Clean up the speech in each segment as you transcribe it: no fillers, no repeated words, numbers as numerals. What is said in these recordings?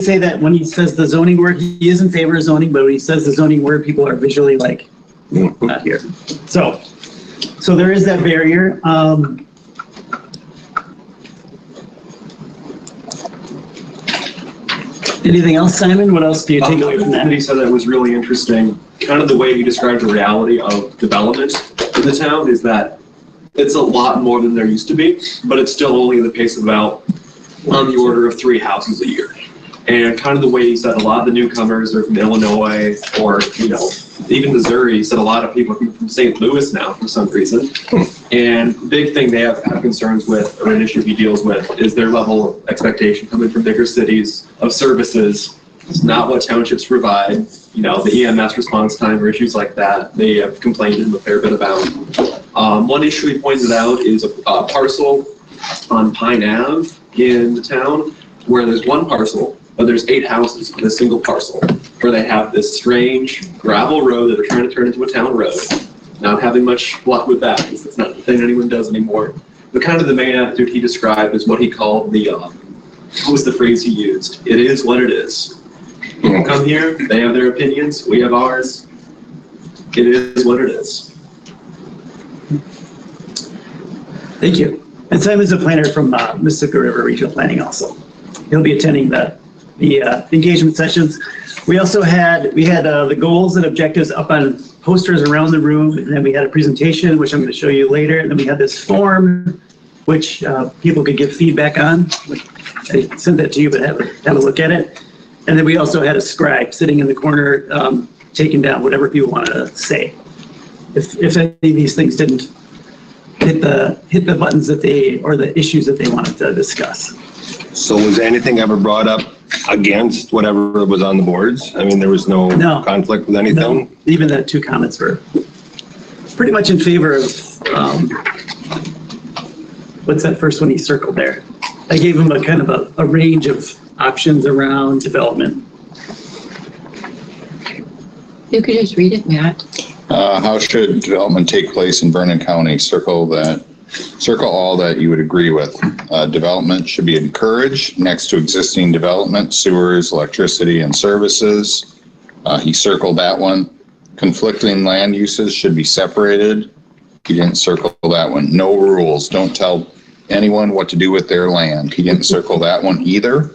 say that when he says the zoning word, he is in favor of zoning, but when he says the zoning word, people are visually like, not here. So there is that barrier. Anything else, Simon? What else do you take away from that? He said that was really interesting. Kind of the way he described the reality of development in the town is that it's a lot more than there used to be, but it's still only the pace of about on the order of 3 houses a year. And kind of the way he said a lot of the newcomers are from Illinois or, even Missouri. He said a lot of people are from St. Louis now for some reason. And the big thing they have concerns with, or an issue he deals with, is their level of expectation coming from bigger cities of services. It's not what townships provide. The EMS response time or issues like that, they have complained a fair bit about. One issue he pointed out is a parcel on Pine Ave in the town where there's one parcel, but there's 8 houses in a single parcel, where they have this strange gravel road that they're trying to turn into a town road. Not having much luck with that, because it's not the thing anyone does anymore. But kind of the main attitude he described is what he called what was the phrase he used? It is what it is. People come here, they have their opinions, we have ours. It is what it is. Thank you. And Simon's a planner from Mississippi River Regional Planning also. He'll be attending the engagement sessions. We also had the goals and objectives up on posters around the room, and then we had a presentation, which I'm going to show you later, and then we had this form, which people could give feedback on. I sent that to you, but have a look at it. And then we also had a scribe sitting in the corner, taking down whatever people wanted to say. If any of these things didn't hit the buttons or the issues that they wanted to discuss. So was anything ever brought up against whatever was on the boards? I mean, there was no conflict with anything? No, even the 2 comments were pretty much in favor of, what's that first one he circled there? I gave him a kind of a range of options around development. You could just read it, Matt. How should development take place in Vernon County? Circle all that you would agree with. Development should be encouraged next to existing development, sewers, electricity, and services. He circled that one. Conflicting land uses should be separated. He didn't circle that one. No rules. Don't tell anyone what to do with their land. He didn't circle that one either.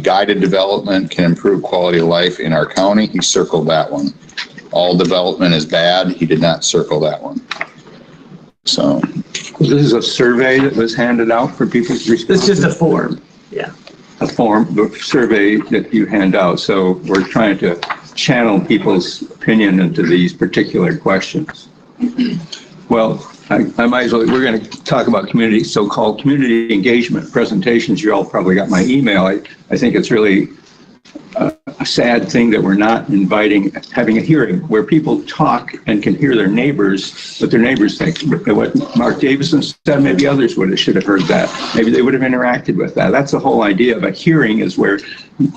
Guided development can improve quality of life in our county. He circled that one. All development is bad. He did not circle that one. So this is a survey that was handed out for people to respond. It's just a form. Yeah. A form, the survey that you hand out. So we're trying to channel people's opinion into these particular questions. Well, I might as well, we're going to talk about so-called community engagement presentations. You all probably got my email. I think it's really a sad thing that we're not having a hearing where people talk and can hear their neighbors, what their neighbors think. What Mark Davison said, maybe others should have heard that. Maybe they would have interacted with that. That's the whole idea of a hearing, is where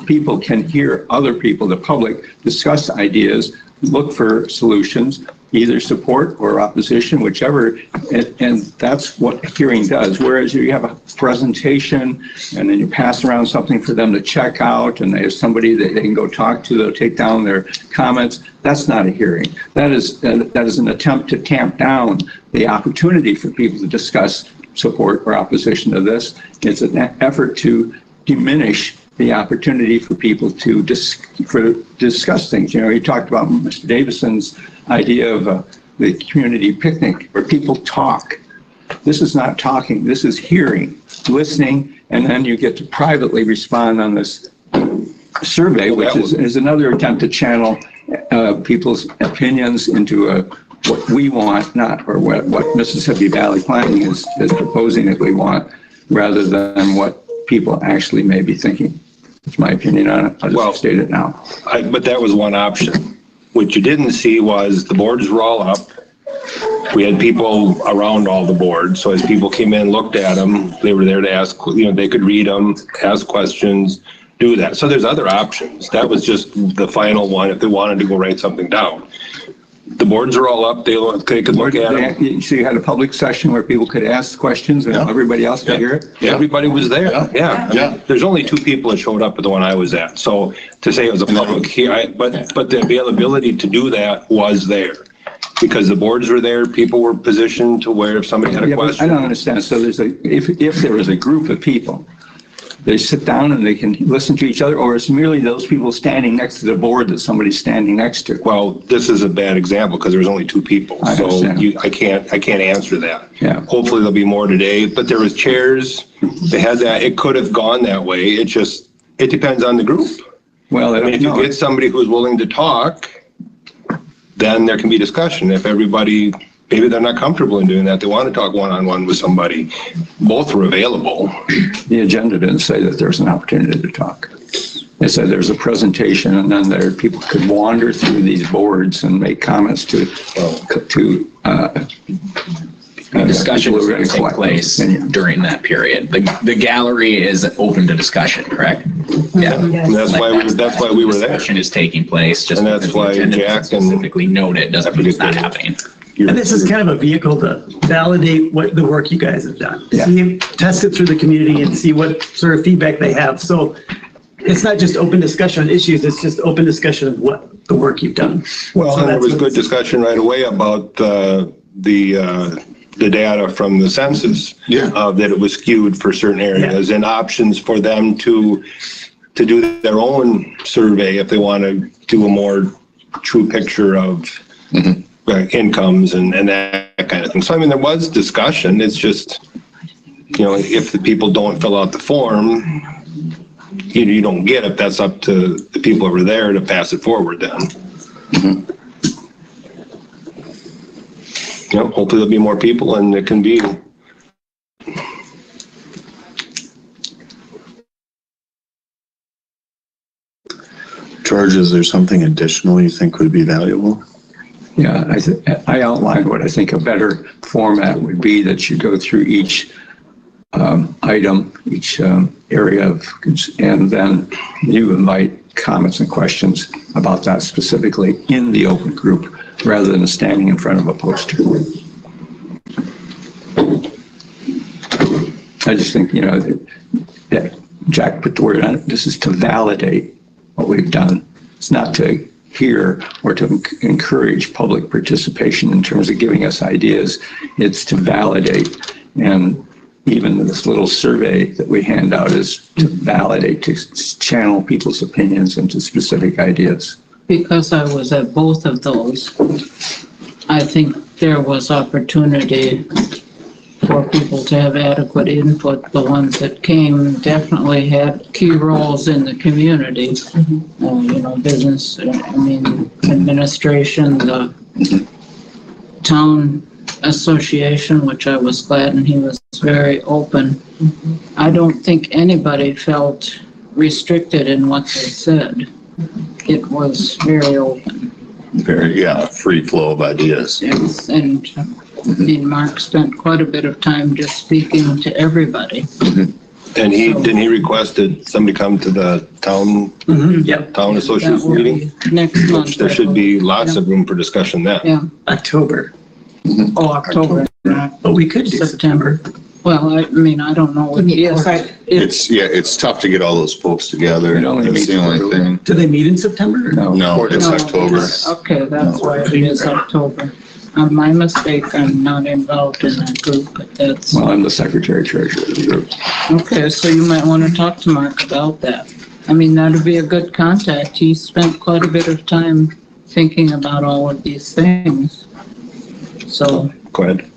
people can hear other people, the public, discuss ideas, look for solutions, either support or opposition, whichever, and that's what a hearing does. Whereas you have a presentation and then you pass around something for them to check out, and they have somebody that they can go talk to, they'll take down their comments. That's not a hearing. That is an attempt to tamp down the opportunity for people to discuss support or opposition to this. It's an effort to diminish the opportunity for people to discuss things. He talked about Mr. Davison's idea of the community picnic where people talk. This is not talking, this is hearing, listening, and then you get to privately respond on this survey, which is another attempt to channel people's opinions into what we want, or what Mississippi Valley Planning is proposing that we want, rather than what people actually may be thinking. That's my opinion on it. I'll just state it now. But that was one option. What you didn't see was the boards were all up. We had people around all the boards. So as people came in, looked at them, they were there to ask, they could read them, ask questions, do that. So there's other options. That was just the final one if they wanted to go write something down. The boards are all up. They could look at them. So you had a public session where people could ask questions and Yeah. everybody else could hear it? Everybody was there. Yeah. I Yeah. mean, there's only 2 people that showed up at the one I was at. So to say it was a public hearing, but the availability to do that was there. Because the boards were there, people were positioned to where if somebody had a Yeah, but I question. don't understand. So if there is a group of people, they sit down and they can listen to each other, or it's merely those people standing next to the board that somebody's standing next to? Well, this is a bad example because there was only 2 people. I So understand. I can't answer that. Yeah. Hopefully there'll be more today, but there was chairs. They had that. It could have gone that way. It depends on the group. Well, I mean, if you get somebody who's willing to talk, then there can be discussion. If everybody, maybe they're not comfortable in doing that, they want to talk one-on-one with somebody, both were available. the agenda didn't say that there's an opportunity to talk. It said there's a presentation and then people could wander through these boards and make comments to Discussion people is who are going to take collect place opinions. during that period. The gallery is open to discussion, correct? Yeah. And that's why we were there. Discussion is taking place, just And that's because the why agenda Jack doesn't and- specifically note it, doesn't mean it's not happening. And this is kind of a vehicle to validate what the work you guys have done. Yeah. Test it through the community and see what sort of feedback they have. So it's not just open discussion on issues, it's just open discussion of what the work you've done. Well, So and there that's was what good it's- discussion right away about the data from the census. Yeah. That it was skewed for certain areas and options for them to do their own survey if they want to do a more true picture of incomes and that kind of thing. So, I mean, there was discussion. It's just, if the people don't fill out the form, you don't get it. That's up to the people over there to pass it forward then. Hopefully there'll be more people and it can be. George, is there something additional you think would be valuable? Yeah, I outlined what I think a better format would be, that you go through each item, each area of, and then you invite comments and questions about that specifically in the open group rather than standing in front of a poster. I just think, that Jack put the word on it. This is to validate what we've done. It's not to hear or to encourage public participation in terms of giving us ideas. It's to validate. And even this little survey that we hand out is to validate, to channel people's opinions into specific ideas. Because I was at both of those, I think there was opportunity for people to have adequate input. The ones that came definitely had key roles in the community. Business, administration, the town association, which I was glad, and he was very open. I don't think anybody felt restricted in what they said. It was very open. Free flow of ideas. Yes, and Mark spent quite a bit of time just speaking to everybody. And didn't he request that somebody come to the town Yep, town That association will meeting? be next month. There should be lots of room for discussion then. Yeah, October, October, not but we could do September. Well, I don't know what, It's tough to get all those folks together. It only That's the meets only quarterly. thing. Do they meet in September? No, it's No, October. Okay, that's why it is October. My mistake, I'm not involved in that group, but that's, Well, I'm the secretary treasurer of the group. okay, so you might want to talk to Mark about that. That'd be a good contact. He spent quite a bit of time thinking about all of these things. So, Go ahead.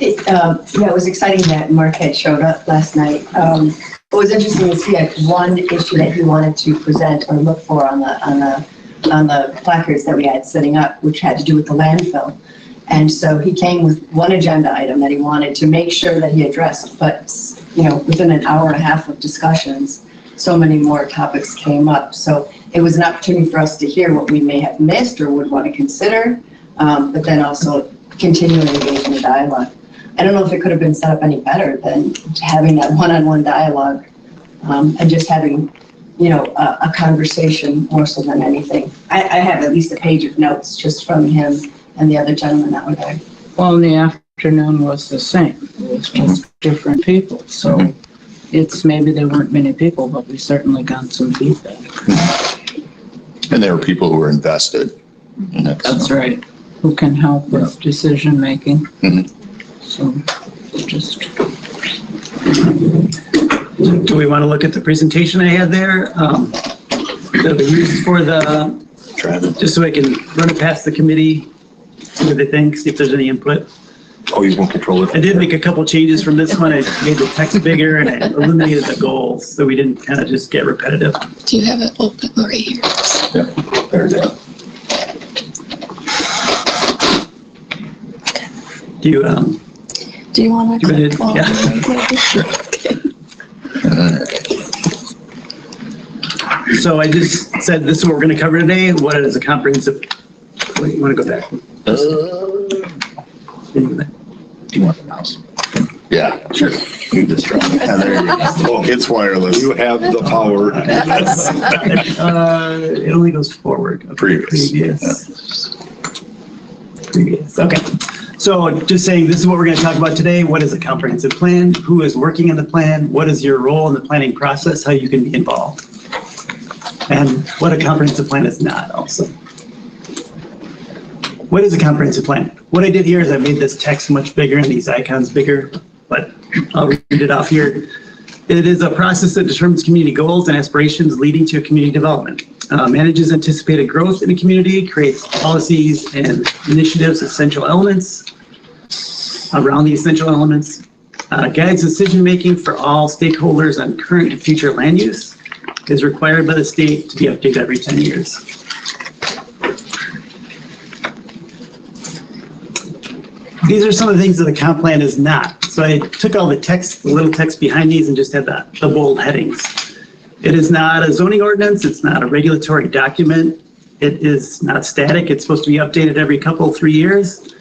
It was exciting that Mark had showed up last night. What was interesting is he had one issue that he wanted to present or look for on the placards that we had setting up, which had to do with the landfill. And so he came with one agenda item that he wanted to make sure that he addressed, but within an hour and a half of discussions, so many more topics came up. So it was an opportunity for us to hear what we may have missed or would want to consider, but then also continue to engage in the dialogue. I don't know if it could have been set up any better than having that one-on-one dialogue and just having, a conversation more so than anything. I have at least a page of notes just from him and the other gentlemen that were there. Well, in the afternoon was the same. It was just different people. So it's maybe there weren't many people, but we certainly got some feedback. And there were people who were invested in it. That's right. Who can help with decision making. Mhm. So just. Do we want to look at the presentation I had there? That we used for the, just so I can run it past the committee, see what they think, see if there's any input. Oh, you can control it. I did make a couple changes from this one. I made the text bigger and I eliminated the goals, so we didn't kind of just get repetitive. Do you have it open right here? There it is. Do you, Do you want to? yeah. So I just said this is what we're going to cover today. What is a comprehensive, wait, you want to go back? Do you want the mouse? Yeah, sure. You just try. It's wireless. You have the power. It only goes forward. Previous. Previous. Okay. So just saying, this is what we're going to talk about today. What is a comprehensive plan? Who is working in the plan? What is your role in the planning process? How you can be involved? And what a comprehensive plan is not also. What is a comprehensive plan? What I did here is I made this text much bigger and these icons bigger, but I'll read it off here. It is a process that determines community goals and aspirations leading to community development. Manages anticipated growth in a community, creates policies and initiatives, essential elements around the essential elements, guides decision-making for all stakeholders on current and future land use, is required by the state to be updated every 10 years. These are some of the things that the comp plan is not. So I took all the text, the little text behind these and just had the bold headings. It is not a zoning ordinance. It's not a regulatory document. It is not static. It's supposed to be updated every 3 years.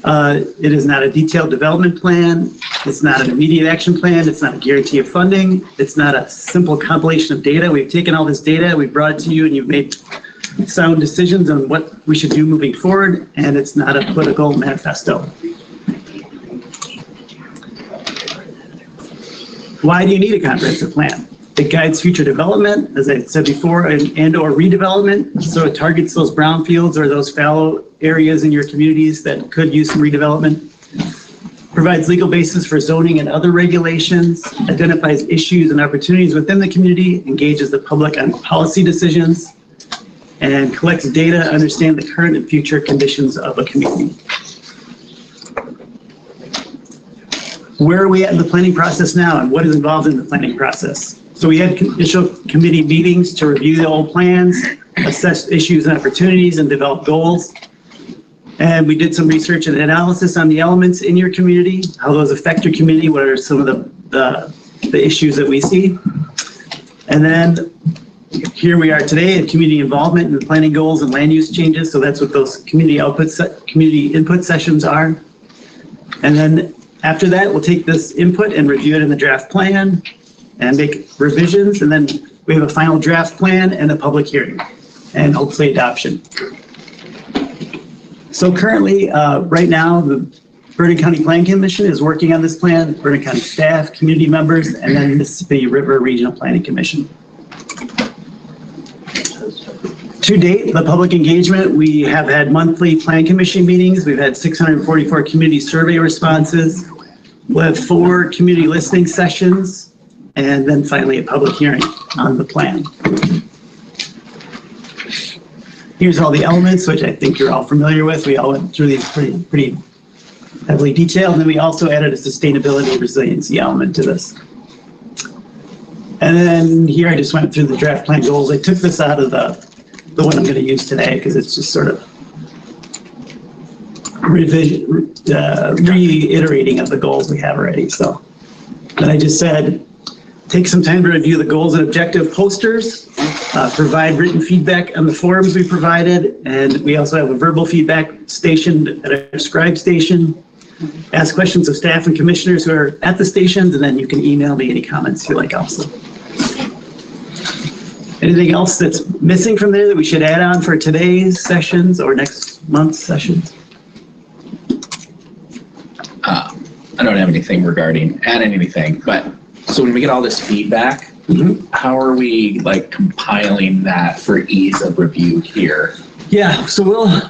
It is not a detailed development plan. It's not an immediate action plan. It's not a guarantee of funding. It's not a simple compilation of data. We've taken all this data, we've brought it to you, and you've made sound decisions on what we should do moving forward, and it's not a political manifesto. Why do you need a comprehensive plan? It guides future development, as I said before, and or redevelopment. So it targets those brownfields or those fallow areas in your communities that could use some redevelopment. Provides legal basis for zoning and other regulations, identifies issues and opportunities within the community, engages the public on policy decisions, and collects data to understand the current and future conditions of a community. Where are we at in the planning process now, and what is involved in the planning process? So we had initial committee meetings to review the old plans, assess issues and opportunities, and develop goals. And we did some research and analysis on the elements in your community, how those affect your community, what are some of the issues that we see. And then here we are today at community involvement and planning goals and land use changes. So that's what those community input sessions are. And then after that, we'll take this input and review it in the draft plan and make revisions. And then we have a final draft plan and a public hearing and hopefully adoption. So currently, right now, the Vernon County Planning Commission is working on this plan, Vernon County staff, community members, and then Mississippi River Regional Planning Commission. To date, the public engagement, we have had monthly Plan Commission meetings. We've had 644 community survey responses. We'll have 4 community listening sessions, and then finally a public hearing on the plan. Here's all the elements, which I think you're all familiar with. We all went through these pretty heavily detailed, and then we also added a sustainability and resiliency element to this. And then here I just went through the draft plan goals. I took this out of the one I'm going to use today because it's just sort of reiterating of the goals we have already. So then I just said, take some time to review the goals and objective posters, provide written feedback on the forums we provided, and we also have a verbal feedback station at our scribe station. Ask questions of staff and commissioners who are at the stations, and then you can email me any comments you like also. Anything else that's missing from there that we should add on for today's sessions or next month's sessions? don't have anything add anything, but so when we get all this feedback, how are we like compiling that for ease of review here? Yeah, so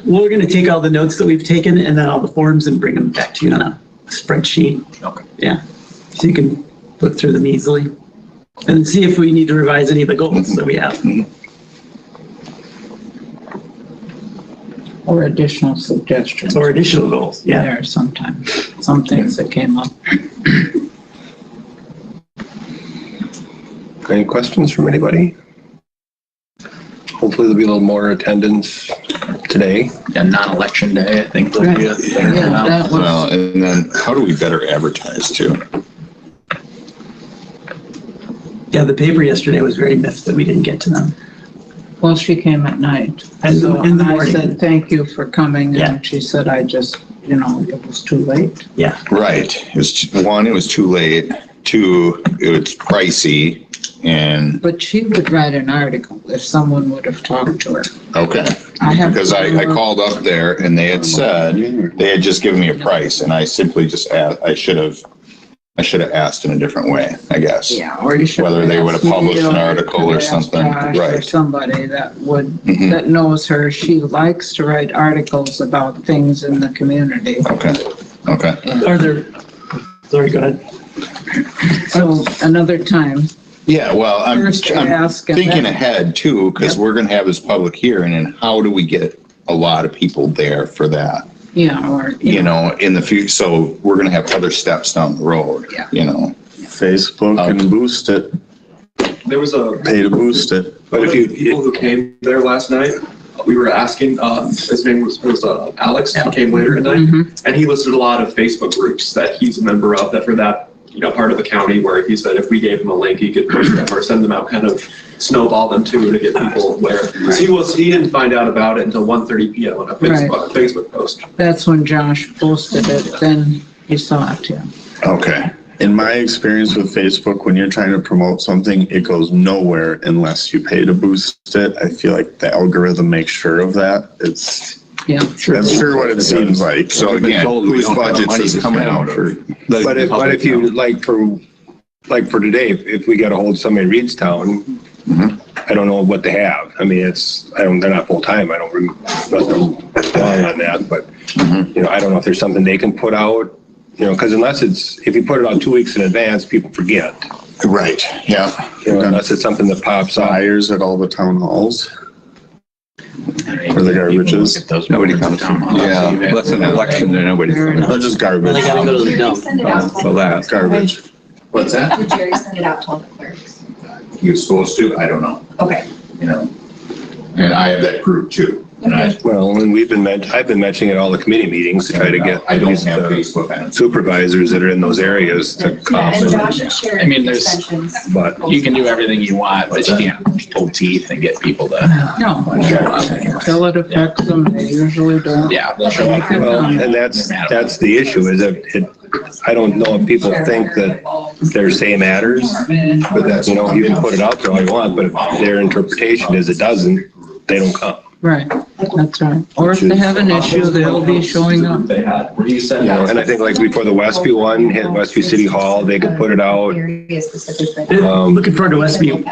we're going to take all the notes that we've taken and then all the forms and bring them back to you on a spreadsheet. Okay. Yeah, so you can look through them easily and see if we need to revise any of the goals that we have. Or additional suggestions. Or additional goals, yeah. There sometimes, some things that came up. Any questions from anybody? Hopefully there'll be a little more attendance today. And non-election day, I think will be a better Yeah, turnout. that was, Well, and then how do we better advertise too? Yeah, the paper yesterday was very miffed that we didn't get to them. well, she came at night. And So in the I morning. said, thank you for coming. Yeah. And she said, I just, it was too late. Yeah, Right. It was, one, it was too late. Two, it was pricey. And, But she would write an article if someone would have talked to her. okay. I have. Because I called up there and they had said, they had just given me a price and I simply just asked, I should have asked in a different way, I guess. Yeah, or you should. Whether they would have published an article or asked something, Josh Or right. somebody that would, Mhm. that knows her. She likes to write articles about things in the community. Okay, okay. are there, sorry, go ahead. So another time, Yeah, well, I'm First ask and thinking then- ahead too, because we're gonna have this public hearing and how do we get a lot of people there for that? yeah, or. You know, in the future, so we're gonna have other steps down the road, Yeah. you know? Facebook can boost it, There was a pay to boost it. But One if of you, the people who came there last night, we were asking, his name was Alex, he came later tonight, Mhm. and he listed a lot of Facebook groups that he's a member of that for that, part of the county where he said if we gave him a link, he could push them or send them out, kind of snowball them too to get people aware. He didn't find out about it until 1:30 PM on a Facebook post. That's when Josh posted it, then he saw it, yeah. Okay, In my experience with Facebook, when you're trying to promote something, it goes nowhere unless you pay to boost it. I feel like the algorithm makes sure of that. Yeah. That's sure what it seems like. so We've been again, told we whose don't have budget money is to coming spend out for of? but if you, like for today, if we got a hold of somebody in Reedstown, Mhm. I don't know what they have. I mean, they're not full-time. I don't remember nothing wrong on that, but, I don't know if there's something they can put out, because if you put it out 2 weeks in advance, people forget. Right, yeah. Unless it's something that pops up. Flyers at all the town halls. Where the garbage is. Nobody comes. Yeah. Unless an election, then nobody's coming. Not just garbage. Send it out to all So the that, Garbage. What's that? Did Jerry send it out to all the clerks? He was supposed to, I don't know, Okay. And I have that group too. And Well, and I've been mentioning at all the committee meetings to try to get I at don't least have the Facebook on it. supervisors that are in those areas to Yeah, come. and Josh had shared I mean, there's- extensions. But You can do everything you want, but you can't pull teeth and get people to, No, until it affects them, they usually don't. yeah, they'll show up. Well, and that's the issue, is that I don't know if people think that their say matters, but that's, you can put it out there all you want, but if their interpretation is it doesn't, they don't come. Right, that's right. Or if they have an issue, they'll be showing up. They had, where he said, And I think like before the Westview one, hit Westview City Hall, they could put it out. Area specific, but- Looking forward to Westview.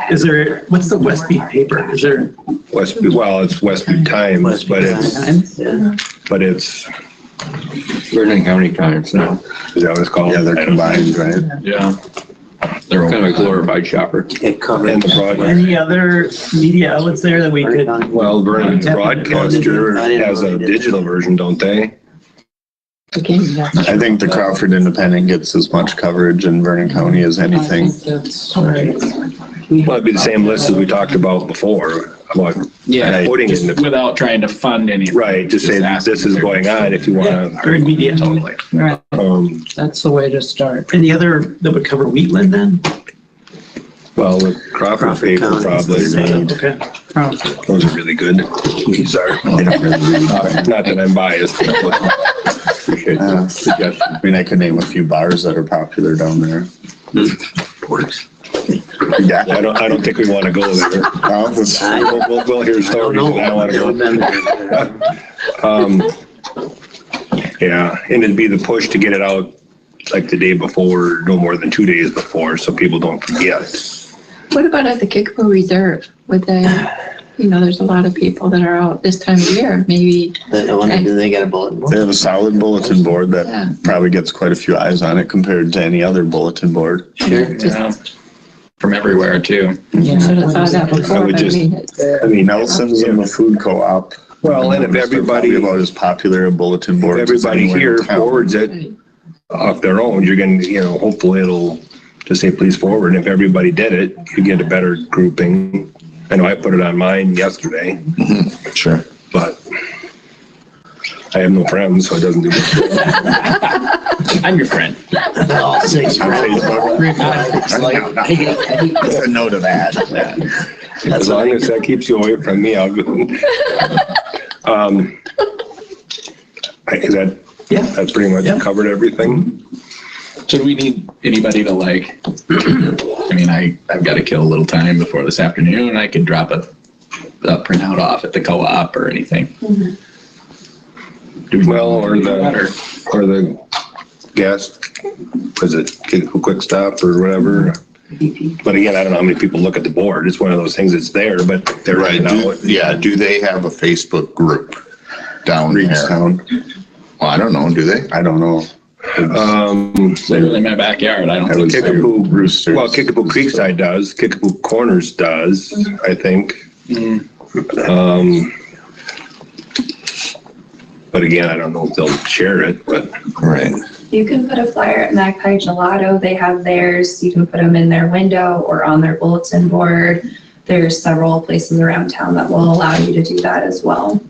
What's the Westview paper? Is there? Westview, well, it's Westview Times, but it's, Vernon County Times now. is that what it's called? Yeah, they're combined, right? Yeah. They're Kind of a glorified shopper. And the broadcast. Any other media outlets there that we could? Well, Vernon Broadcaster has a digital version, don't they? I think the Crawford Independent gets as much coverage in Vernon County as anything. I think that's right. Well, it'd be the same list as we talked about before, about Yeah, putting in just the, without trying to fund anything. right, just say this is going on if you want Earned media. Totally. Right, to, that's the way to start. Any other that would cover Wheatland then? well, with Crawford paper probably, Okay. those are really good. These are, not that I'm biased. Appreciate the suggestion. I mean, I could name a few bars that are popular down there. Yeah. I don't think we want to go there. We'll hear stories, and I don't want to go. Yeah, and it'd be the push to get it out like the day before, no more than 2 days before, so people don't forget. What about at the Kickapoo Reserve? Would they, there's a lot of people that are out this time of year, maybe. I wonder, do they get a bulletin board? They have a solid bulletin board Yeah. that probably gets quite a few eyes on it compared to any other bulletin board. Sure. From everywhere too. I should have thought that before, would but just- I mean, Nelson's and the food co-op. well, and if They're everybody, probably about as popular a bulletin board. if as everybody anywhere in here town. forwards it off their own, you're gonna, hopefully it'll just say please forward. And if everybody did it, you get a better grouping. I know I put it on mine yesterday, Sure. but I have no friends, so it doesn't do much. I'm your friend. All 6 On friends. Facebook? Like, A note of that. As long as that keeps you away from me, I'll go. Is that, that's pretty much covered everything. So do we need anybody to I've got to kill a little time before this afternoon. I could drop a printout off at the co-op or anything. Well, or the gas, was it Quick Stop or whatever? But again, I don't know how many people look at the board. It's one of those things that's there, but they're Right. now. Do they have a Facebook group down there? Reedstown. Well, I don't know. Do they? I don't know. It's literally my backyard. I don't I think would say Kickapoo Roosters. Well, Kickapoo Creekside does, Kickapoo Corners does, I think. But again, I don't know if they'll share it, but. Right. You can put a flyer at Magpie Gelato. They have theirs. You can put them in their window or on their bulletin board. There's several places around town that will allow you to do that as well.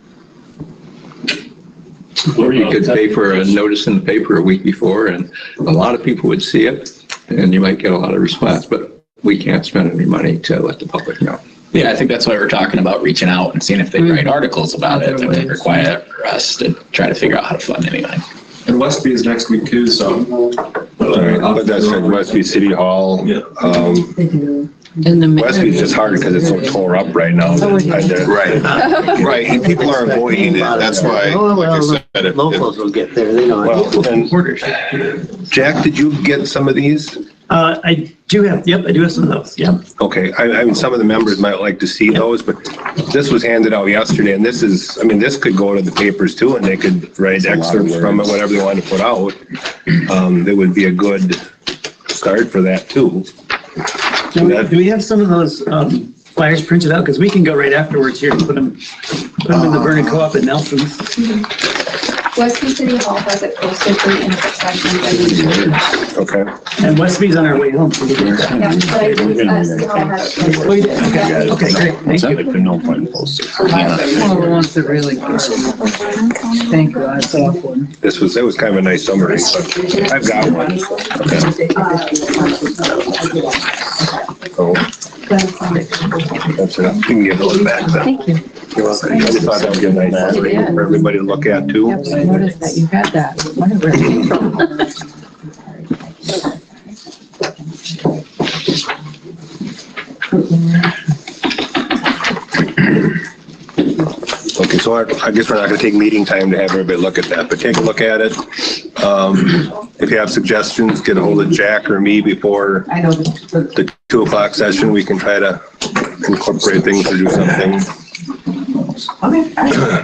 Or you could pay for a notice in the paper a week before, and a lot of people would see it, and you might get a lot of response, but we can't spend any money to let the public know. Yeah, I think that's why we're talking about reaching out and seeing if they write articles about it that would require us to try to figure out how to fund anything. And Westby is next week too, so. But that's like Westby City Hall. Yeah. Westby's just hard because it's so tore up right now. Right. Right. And people are avoiding it. That's why, like I said, locals will get there, they know. Well, and Jack, did you get some of these? I do have some of those, Okay, I mean, some of the members might like to see those, but this was handed out yesterday, and this is, this could go to the papers too, and they could write excerpts from it, whatever they want to put out. It would be a good start for that too. Do we have some of those flyers printed out? Because we can go right afterwards here and put them in the Vernon Co-op at Nelson's. Westby City Hall has it posted for the input sessions. Okay. And Westby's on our way home. So we can- Yeah, but I think City Hall has it posted. Oh, you did? Okay, great, thank you. No point posted. Well, the ones that really, thank you, I saw one. That was kind of a nice summary, but I've got one. So, that's it. You can give those back then. Thank you. You're welcome. I just thought that would be a nice summary for everybody to look at too. Yep, I noticed that you had that. Wonder where it came from. Okay, so I guess we're not going to take meeting time to have everybody look at that, but take a look at it. If you have suggestions, get a hold of Jack or me before the 2 o'clock session. We can try to incorporate things or do something.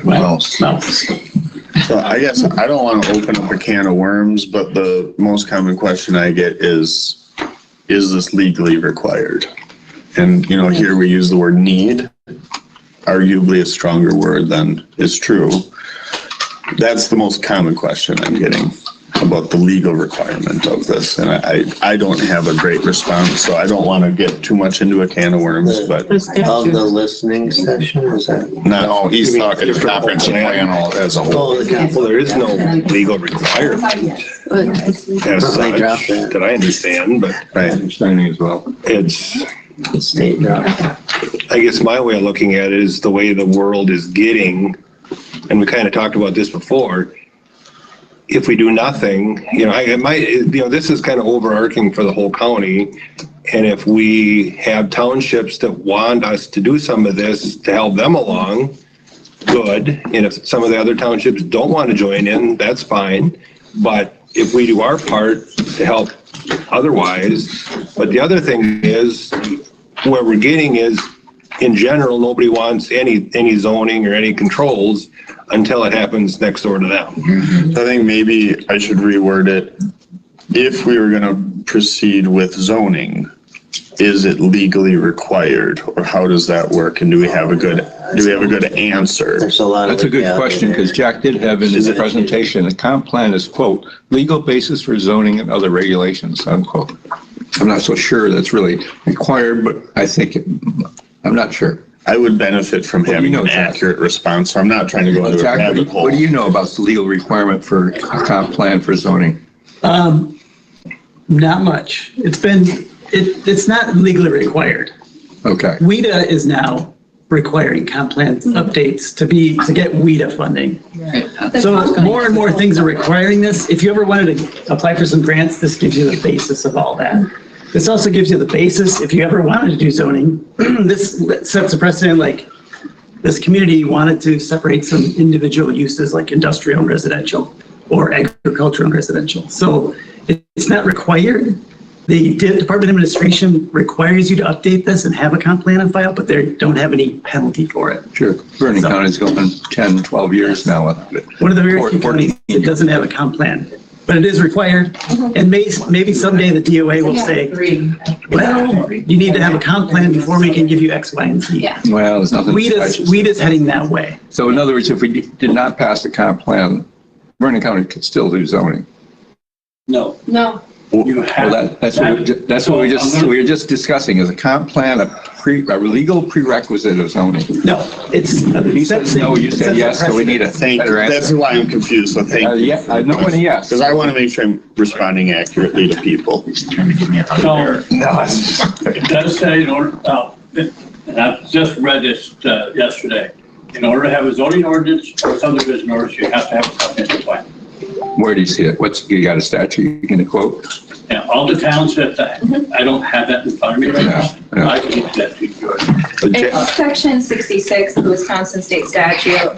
Well, So I guess I don't want to open up a can of worms, but the most common question I get is this legally required? And, here we use the word need, arguably a stronger word than is true. That's the most common question I'm getting about the legal requirement of this. And I don't have a great response, so I don't want to get too much into a can of worms, but Of the listening session, is that? no, he's talking the comprehensive plan as a whole. Oh, the Well, there is no legal requirement as such that I understand, but My understanding as well. it's, state drop. I guess my way of looking at it is the way the world is getting, and we kind of talked about this before. If we do nothing, this is kind of overarching for the whole county. And if we have townships that want us to do some of this to help them along, good. And if some of the other townships don't want to join in, that's fine. But if we do our part to help otherwise. But the other thing is, where we're getting is, in general, nobody wants any zoning or any controls until it happens next door to them. I think maybe I should reword it. If we were gonna proceed with zoning, is it legally required, or how does that work? And do we have a good answer? There's a lot of. That's a good question, because Jack did have in his presentation, the comp plan is, quote, legal basis for zoning and other regulations, unquote. I'm not so sure that's really required, but I think, I'm not sure. I would benefit from having an accurate response, so I'm not trying to go into a Jack, rabbit hole. what do you know about the legal requirement for a comp plan for zoning? Not much. It's not legally required. Okay. WIDA is now requiring comp plan updates to get WIDA funding. So more and more things are requiring this. If you ever wanted to apply for some grants, this gives you the basis of all that. This also gives you the basis, if you ever wanted to do zoning, this sets a precedent, like this community wanted to separate some individual uses like industrial and residential or agricultural and residential. So it's not required. The Department of Administration requires you to update this and have a comp plan on file, but they don't have any penalty for it. Sure. Vernon County's going 10, 12 years now with it. One of the very few counties that doesn't have a comp plan, but it is required. And maybe someday the DOA will say, well, you need to have a comp plan before we can give you X, Y, and Z. Yeah. Well, there's nothing. WIDA's heading that way. So in other words, if we did not pass the comp plan, Vernon County could still do zoning. No. No. You have. Well, that's what we were just discussing, is a comp plan a legal prerequisite of zoning? No, it's. He said no, you said yes, so we need a better answer. That's why I'm confused, so thank you. Yeah, I know, and yes. Because I want to make sure I'm responding accurately to people. So, it does say in order, and I've just read this yesterday, in order to have a zoning ordinance or subdivision ordinance, you have to have a comprehensive plan. Where do you see it? You got a statute you can quote? Yeah, all the towns that, I don't have that in front of me right now. Yeah. I can get that to you. It's section 66 of the Wisconsin state statute.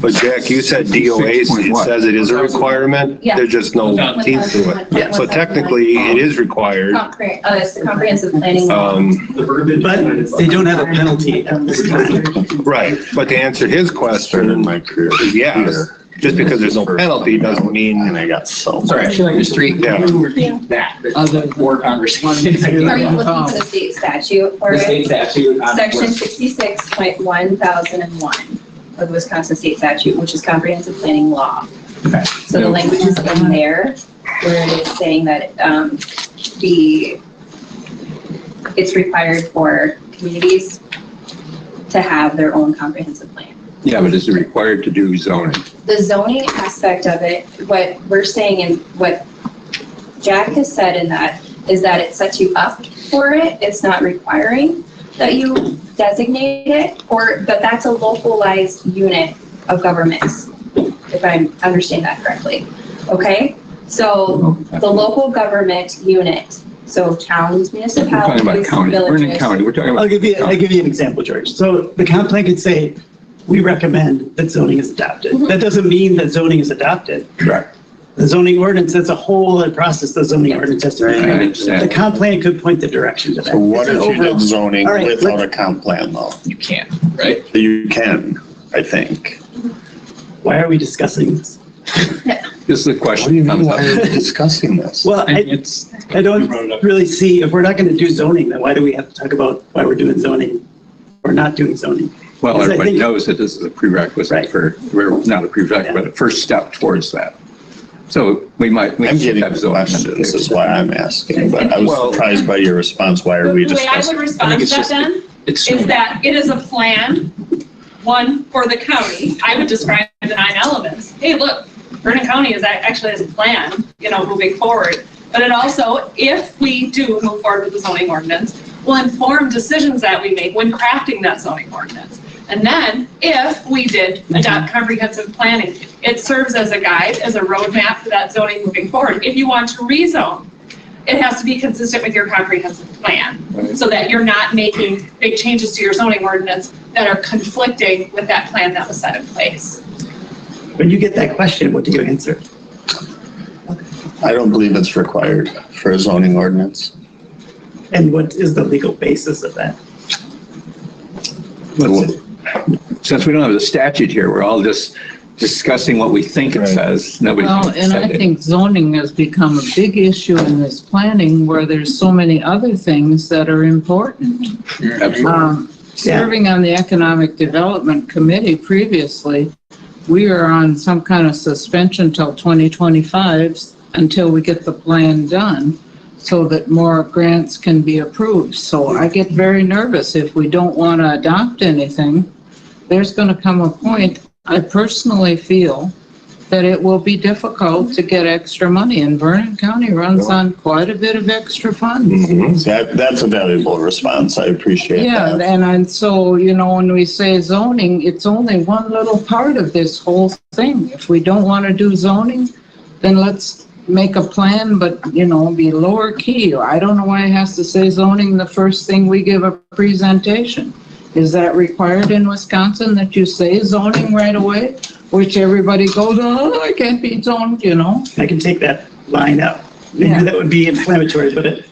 But Jack, you said DOA, it says it is a requirement? Yeah. There's just no teeth to it. Yeah. So technically, it is required. It's the comprehensive planning. But they don't have a penalty at this time. Right, but to answer his question, In my career. is yes. Just because there's no penalty doesn't mean. And I got so. Sorry, I feel like there's three. Yeah. More conversations. Are you looking to the state statute for The it? state statute. Section 66.1001 of the Wisconsin state statute, which is comprehensive planning law. Okay. So the language is in there where it is saying that it's required for communities to have their own comprehensive plan. Yeah, but is it required to do zoning? The zoning aspect of it, what we're saying and what Jack has said in that is that it sets you up for it. It's not requiring that you designate it, but that's a localized unit of governments, if I understand that correctly. Okay? So the local government unit, so towns, municipalities, We're talking about county, Vernon County, we're talking about. I'll give you an example, George. So the comp plan could say, we recommend that zoning is adopted. That doesn't mean that zoning is adopted. Correct. The zoning ordinance, that's a whole other process the zoning ordinance has to be. I understand. The comp plan could point the direction to that. So what It's if an you did overall- zoning All right, without a comp plan though? You can't, right? You can, I think. Why are we discussing this? This is the question. Why are we discussing this? Well, I don't really see, if we're not going to do zoning, then why do we have to talk about why we're doing zoning or not doing zoning? Well, Because I everybody think- knows that this is a prerequisite Right. not a prerequisite, but a first step towards that. So we I'm getting have zoning. questions, is why I'm asking, but I was surprised by your response. Why are we The way I discussing? would respond to that then It's is that it is a plan, one for the county. I would describe the 9 elements. Hey, look, Vernon County actually has a plan, moving forward. But it also, if we do move forward with the zoning ordinance, will inform decisions that we make when crafting that zoning ordinance. And then, if we did adopt comprehensive planning, it serves as a guide, as a roadmap for that zoning moving forward. If you want to rezone, it has to be consistent with your comprehensive plan, so that you're not making big changes to your zoning ordinance that are conflicting with that plan that was set in place. When you get that question, what do you answer? I don't believe it's required for a zoning ordinance. And what is the legal basis of that? What's it? Since we don't have the statute here, we're all just discussing what we think it says. Nobody's Well, and I said it. think zoning has become a big issue in this planning where there's so many other things that are important. Serving on the Economic Development Committee previously, we are on some kind of suspension till 2025 until we get the plan done so that more grants can be approved. So I get very nervous if we don't want to adopt anything. There's going to come a point, I personally feel, that it will be difficult to get extra money, and Vernon County runs on quite a bit of extra funds. That's a valuable response. I appreciate Yeah, that. and so, you know, when we say zoning, it's only one little part of this whole thing. If we don't want to do zoning, then let's make a plan, but, you know, be lower key. I don't know why it has to say zoning the first thing we give a presentation. Is that required in Wisconsin that you say zoning right away? Which everybody goes, oh, I can't be zoned, you know? I can take that line out. Maybe Yeah. that would be inflammatory, but it,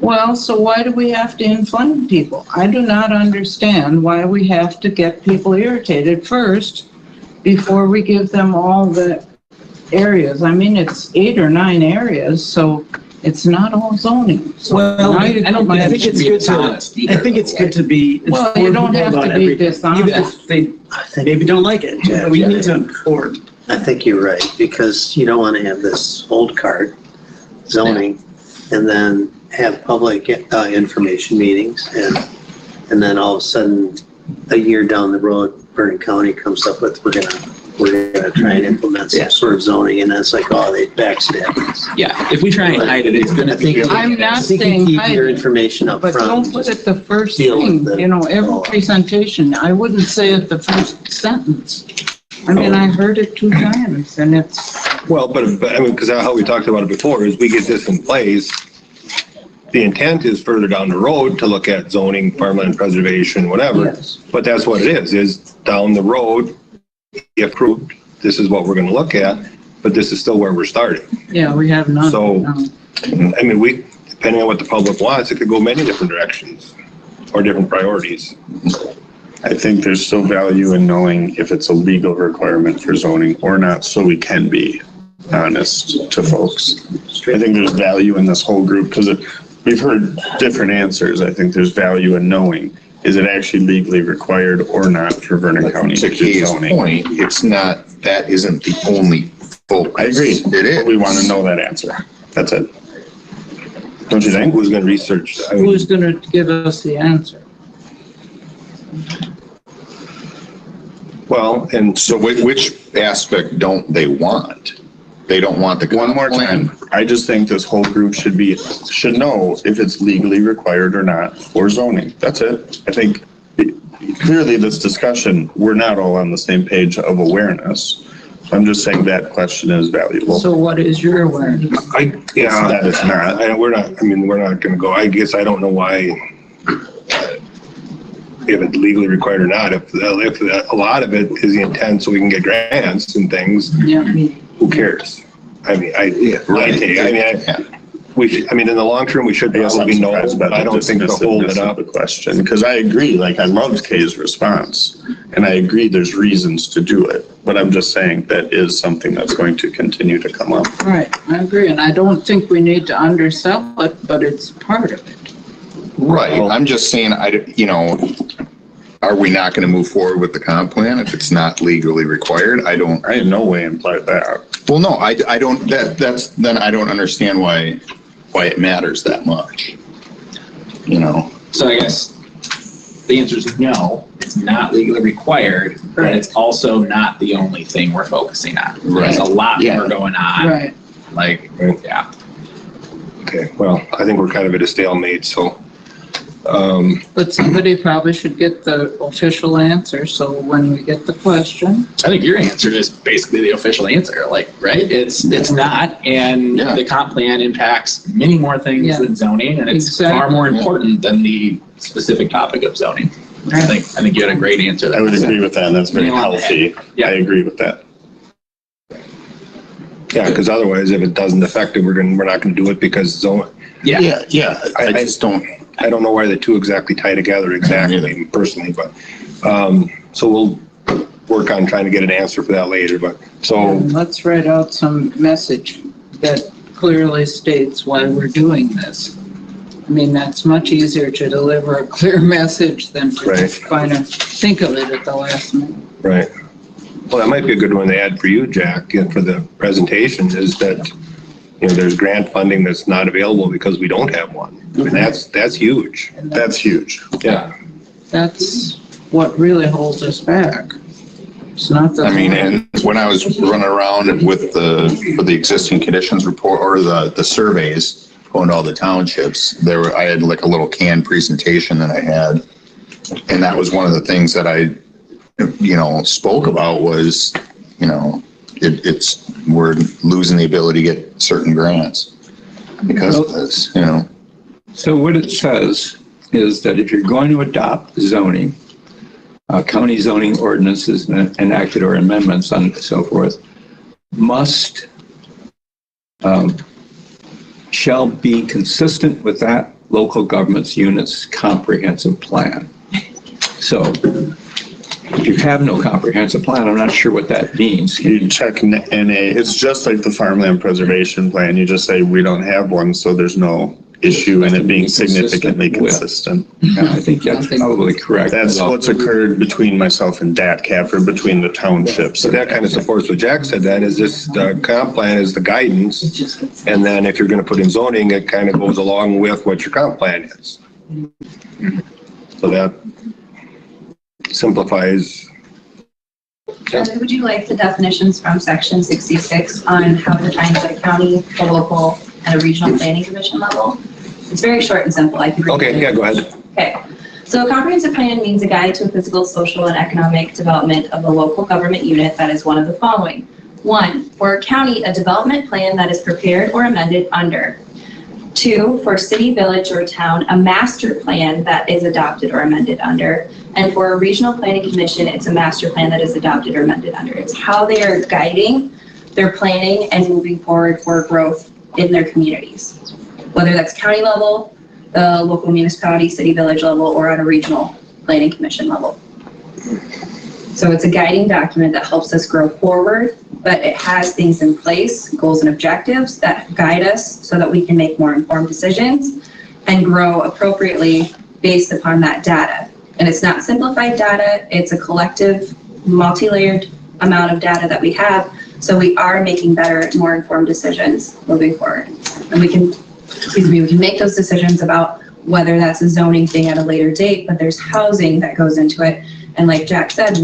Well, so why do we have to inflame people? I do not understand why we have to get people irritated first before we give them all the areas. I mean, it's 8 or 9 areas, so it's not all zoning. So Well, now you I don't put my- I think it's good to, I think it's good to be. Well, you don't informed have about to be everything, dishonest. even if they maybe don't like it, but we need to inform. I think you're right, because you don't want to have this old card zoning and then have public information meetings and then all of a sudden, a year down the road, Vernon County comes up with, we're gonna try and implement some sort of zoning, and then it's like, oh, they backstabbed us. Yeah, if we try and hide it, it's gonna be. I'm not I think you saying keep hide your it, information up but don't front. put it the first deal with thing, the- you know, every presentation. I wouldn't say it the first sentence. I mean, I heard it 2 times and it's, Well, but I mean, because how we talked about it before is we get this in place. The intent is further down the road to look at zoning, farmland preservation, whatever. yes. But that's what it is down the road, if approved, this is what we're gonna look at, but this is still where we're starting. Yeah, we have none. So- no. I mean, depending on what the public wants, it could go many different directions or different priorities. I think there's still value in knowing if it's a legal requirement for zoning or not, so we can be honest to folks. I think there's value in this whole group, because we've heard different answers. I think there's value in knowing, is it actually legally required or not for Vernon County To to do Kay's zoning? point, it's not, that isn't the only focus. I agree. It is. We want to know that answer. That's it. Don't you think? Who's gonna research? I mean, Who's gonna give us the answer? well, and So which aspect don't they want? They don't want the. One more time, I just think this whole group should know if it's legally required or not for zoning. That's it. I think clearly this discussion, we're not all on the same page of awareness. I'm just saying that question is valuable. So what is your awareness? That it's not. we're not gonna go, I guess I don't know why, if it's legally required or not, if a lot of it is the intent so we can get grants and things, Yeah. who cares? I mean, in the long term, we should I guess I'm probably know, surprised but about I don't think to hold it up. the question, because I agree, like, I loved Kay's response, and I agree there's reasons to do it, but I'm just saying that is something that's going to continue to come up. Right, I agree, and I don't think we need to undersell it, but it's part of it. Right, I'm just saying, are we not gonna move forward with the comp plan if it's not legally required? I in no way implied that. Well, no, I don't, then I don't understand why it matters that much. So I guess the answer is no, it's not legally required, but it's also not the only thing we're focusing on. There's a lot more going on. Right. Like, yeah. Okay, well, I think we're kind of at a stalemate, so, But somebody probably should get the official answer, so when we get the question. I think your answer is basically the official answer, like, right? It's not, and the comp plan impacts many more things than zoning, and it's far more important than the specific topic of zoning. I think you had a great answer there. I would agree with that, and that's very healthy. Yeah. I agree with that. Yeah, because otherwise, if it doesn't affect it, we're not gonna do it because zone. Yeah, I just don't. I don't know why the two exactly tie together exactly personally, but, so we'll work on trying to get an answer for that later, but, so. And let's write out some message that clearly states why we're doing this. I mean, that's much easier to deliver a clear message than to just kind of think of it at the last minute. Right. Well, that might be a good one to add for you, Jack, and for the presentation is that, there's grant funding that's not available because we don't have one. I mean, that's huge. That's huge. Yeah. That's what really holds us back. It's not that. I mean, and when I was running around with for the existing conditions report or the surveys going to all the townships, I had like a little canned presentation that I had. And that was one of the things that I, spoke about was, we're losing the ability to get certain grants because of this, So what it says is that if you're going to adopt zoning, county zoning ordinances enacted or amendments and so forth, shall be consistent with that local government's unit's comprehensive plan. So if you have no comprehensive plan, I'm not sure what that means. You check NA, it's just like the farmland preservation plan. You just say we don't have one, so there's no issue in it being significantly consistent. Yeah, I think that's probably correct. That's what's occurred between myself and DATCAP or between the townships. So that kind of supports what Jack said, that is this, the comp plan is the guidance. And then if you're going to put in zoning, it kind of goes along with what your comp plan is. So that simplifies. Would you like the definitions from section 66 on how to define the county, the local, and a regional planning commission level? It's very short and simple. I can read it. Okay, yeah, go ahead. Okay. So a comprehensive plan means a guide to a physical, social, and economic development of a local government unit that is one of the following. 1, for a county, a development plan that is prepared or amended under. 2, for city, village, or town, a master plan that is adopted or amended under. And for a regional planning commission, it's a master plan that is adopted or amended under. It's how they are guiding their planning and moving forward for growth in their communities, whether that's county level, the local municipality, city, village level, or on a regional planning commission level. So it's a guiding document that helps us grow forward, but it has things in place, goals and objectives that guide us so that we can make more informed decisions and grow appropriately based upon that data. And it's not simplified data, it's a collective, multi-layered amount of data that we have, so we are making better, more informed decisions moving forward. And we can make those decisions about whether that's a zoning thing at a later date, but there's housing that goes into it. And like Jack said,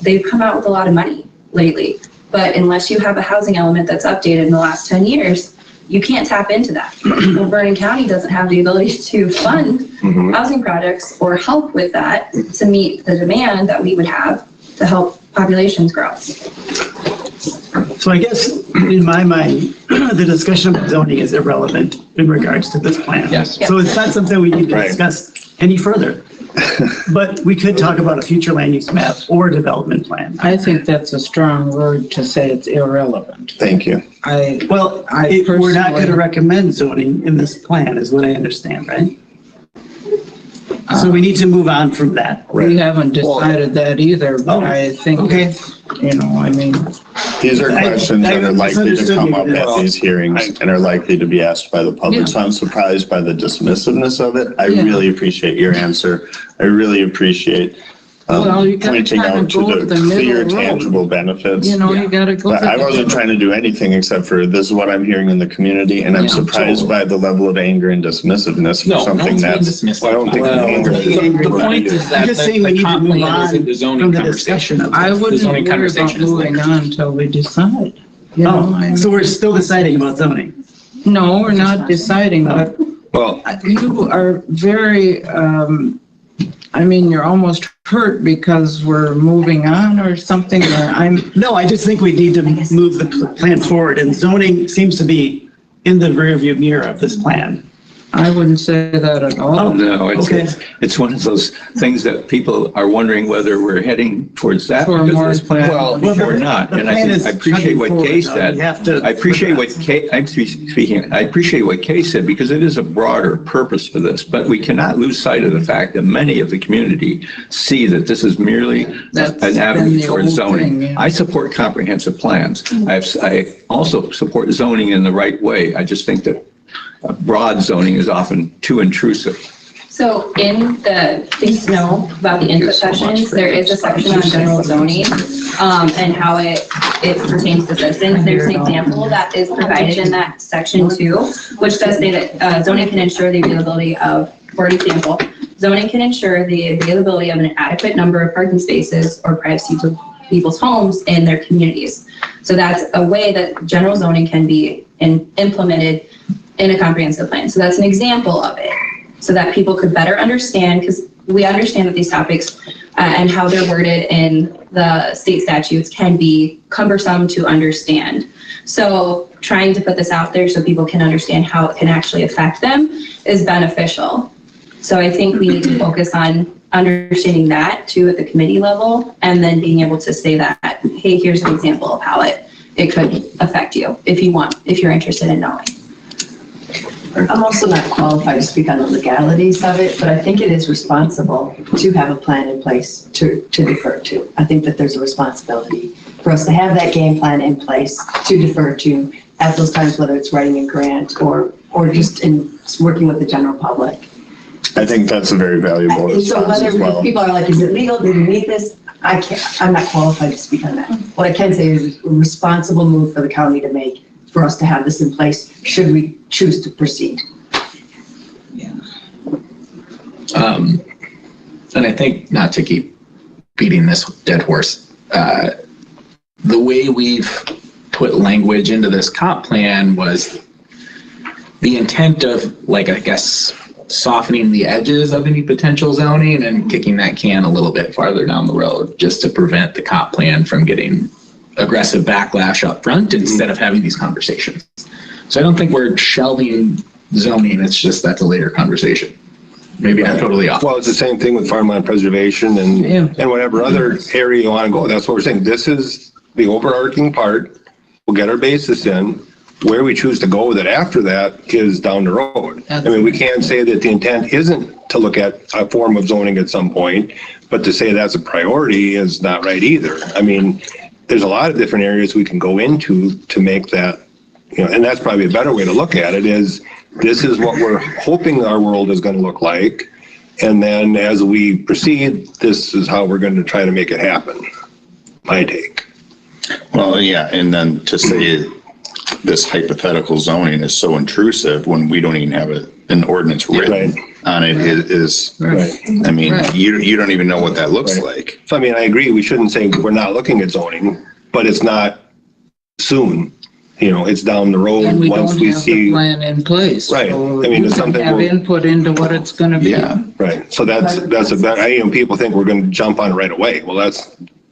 they've come out with a lot of money lately, but unless you have a housing element that's updated in the last 10 years, you can't tap into that. Well, Vernon County doesn't have the ability to fund housing projects or help with that to meet the demand that we would have to help populations grow. So I guess in my mind, the discussion of zoning is irrelevant in regards to this plan. Yes. So it's not something we need to discuss any further. But we could talk about a future land use map or development plan. I think that's a strong word to say it's irrelevant. Thank you. We're not going to recommend zoning in this plan is what I understand, right? So we need to move on from that. We haven't decided that either, but I think, These are questions that are likely to come up at these hearings and are likely to be asked by the public. So I'm surprised by the dismissiveness of it. I really appreciate your answer. I really appreciate pointing out to the clear, tangible benefits. You gotta go. But I wasn't trying to do anything except for this is what I'm hearing in the community, and I'm surprised by the level of anger and dismissiveness for something that's. I don't think the point is that the comp plan isn't the zoning conversation. I wouldn't worry about moving on until we decide. So we're still deciding about zoning? No, we're not deciding, but you are very, you're almost hurt because we're moving on or something. No, I just think we need to move the plan forward, and zoning seems to be in the rearview mirror of this plan. I wouldn't say that at all. Oh, No, okay. it's one of those things that people are wondering whether we're heading towards that For because more of this plan. plan or not. The And I plan think is I appreciate what coming Kay forward, though. said. We have to I appreciate what progress. Kay, I'm speaking, I appreciate what Kay said because it is a broader purpose for this, but we cannot lose sight of the fact that many of the community see that this is merely That's an been avenue the towards old zoning. thing, yeah. I support comprehensive plans. I also support zoning in the right way. I just think that broad zoning is often too intrusive. So in the things to know about the input sessions, there is a section on general zoning, and how it pertains to citizens. There's an example that is provided in that section too, which does say that zoning can ensure the availability of, for example, zoning can ensure the availability of an adequate number of parking spaces or privacy to people's homes in their communities. So that's a way that general zoning can be implemented in a comprehensive plan. So that's an example of it, so that people could better understand, because we understand that these topics and how they're worded in the state statutes can be cumbersome to understand. So trying to put this out there so people can understand how it can actually affect them is beneficial. So I think we need to focus on understanding that too at the committee level, and then being able to say that, hey, here's an example of how it could affect you if you're interested in knowing. I'm also not qualified to speak on the legalities of it, but I think it is responsible to have a plan in place to defer to. I think that there's a responsibility for us to have that game plan in place to defer to at those times, whether it's writing a grant or just in working with the general public. I think that's a very valuable And so response as whether well. people are like, is it legal? Do we need this? I'm not qualified to speak on that. What I can say is a responsible move for the county to make for us to have this in place, should we choose to proceed. And I think, not to keep beating this dead horse, the way we've put language into this comp plan was the intent of, like, I guess, softening the edges of any potential zoning and kicking that can a little bit farther down the road, just to prevent the comp plan from getting aggressive backlash up front instead of having these conversations. So I don't think we're shelving zoning, it's just that's a later conversation. Maybe I'm totally off. Well, it's the same thing with farmland preservation and whatever other area you want to go. That's what we're saying. This is the overarching part. We'll get our basis in. Where we choose to go with it after that is down the road. I mean, we can't say that the intent isn't to look at a form of zoning at some point, but to say that's a priority is not right either. I mean, there's a lot of different areas we can go into to make that, you know, and that's probably a better way to look at it is this is what we're hoping our world is going to look like. And then as we proceed, this is how we're going to try to make it happen. My take. Well, yeah, and then to say this hypothetical zoning is so intrusive when we don't even have an ordinance written on it is, I mean, you don't even know what that looks like. So, I mean, I agree, we shouldn't say we're not looking at zoning, but it's not soon. You know, it's down the road And we once don't we have the see. plan in place. Right. So I mean, it's you can something have we're- input into what it's gonna be. Yeah. Right. So that's a better, you know, people think we're going to jump on it right away. Well,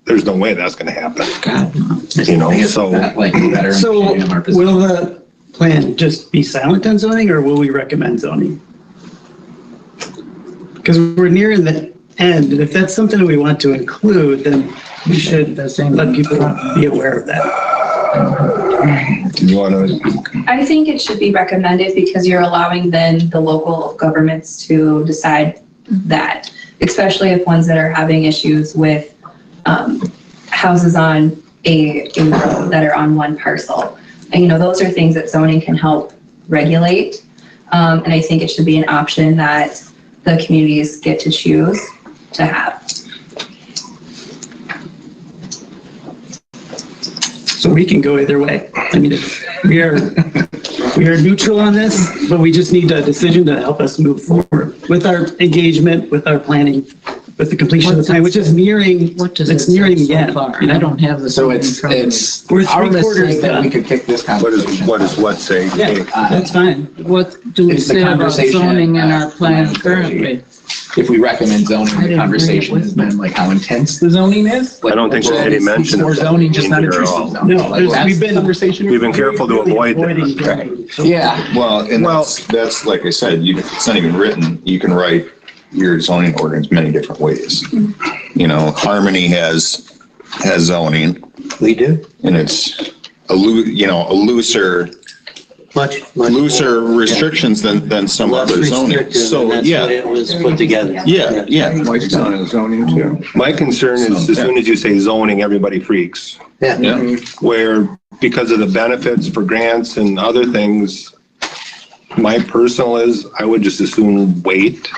there's no way that's going to happen. God, no. You know, so. Like better So understanding of our position. will the plan just be silent on zoning, or will we recommend zoning? Because we're nearing the end, and if that's something that we want to include, then we should let people be aware of that. You want to? I think it should be recommended because you're allowing then the local governments to decide that, especially if ones that are having issues with houses on a road that are on one parcel. And, you know, those are things that zoning can help regulate. And I think it should be an option that the communities get to choose to have. So we can go either way. I mean, we are neutral on this, but we just need a decision to help us move forward with our engagement, with our planning, with the completion of the plan, which is nearing. What does it's it nearing say the so end. far? You know? I don't have the. So zoning in front of me. We're our list three-quarters saying that done. we could kick this conversation. What does what say? Yeah, that's fine. What do we It's the say about conversation, zoning in our plan on currently? if we recommend zoning, the conversation has been like how intense the zoning is. Like, I don't think there's any mention Or of zoning, just not in here at intrusive all. zoning. No, Like, that's we've the been- conversation. We've been careful to avoid that. Right. Yeah. Well, and that's like I said, it's not even written. You can write your zoning ordinance many different ways. You know, Harmony has zoning, We do, and it's a looser much restrictions than some less other zoning. restrictive, So, and that's yeah, the way it was put together. yeah. White's down in zoning too. My concern is as soon as you say zoning, everybody freaks. Yeah. Where because of the benefits for grants and other things, my personal is I would just as soon wait.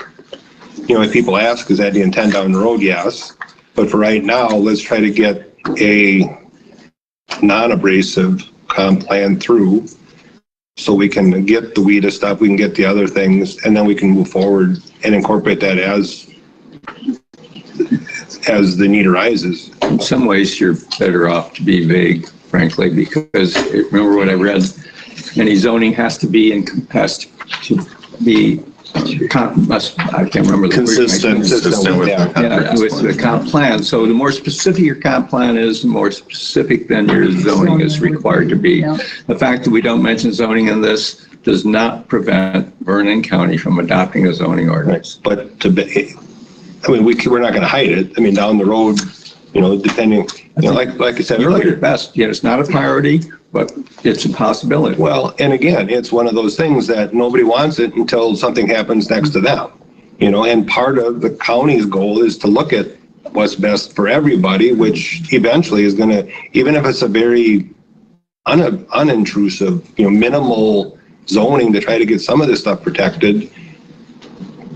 You know, if people ask, is that the intent down the road? Yes. But for right now, let's try to get a non-abrasive comp plan through so we can get the WIDA stuff, we can get the other things, and then we can move forward and incorporate that as the need arises. In some ways, you're better off to be vague, frankly, because remember what I read, any zoning has to be, I can't remember the word. Consistent with Yeah, with the comp plan. So the more specific your comp plan is, the more specific then your zoning is required to be. The fact that we don't mention zoning in this does not prevent Vernon County from adopting a zoning ordinance. But we're not going to hide it. I mean, down the road, you know, depending, you know, like I said You put earlier. it best. Yeah, it's not a priority, but it's a possibility. Well, and again, it's one of those things that nobody wants it until something happens next to them. You know, and part of the county's goal is to look at what's best for everybody, which eventually is going to, even if it's a very unintrusive, you know, minimal zoning to try to get some of this stuff protected,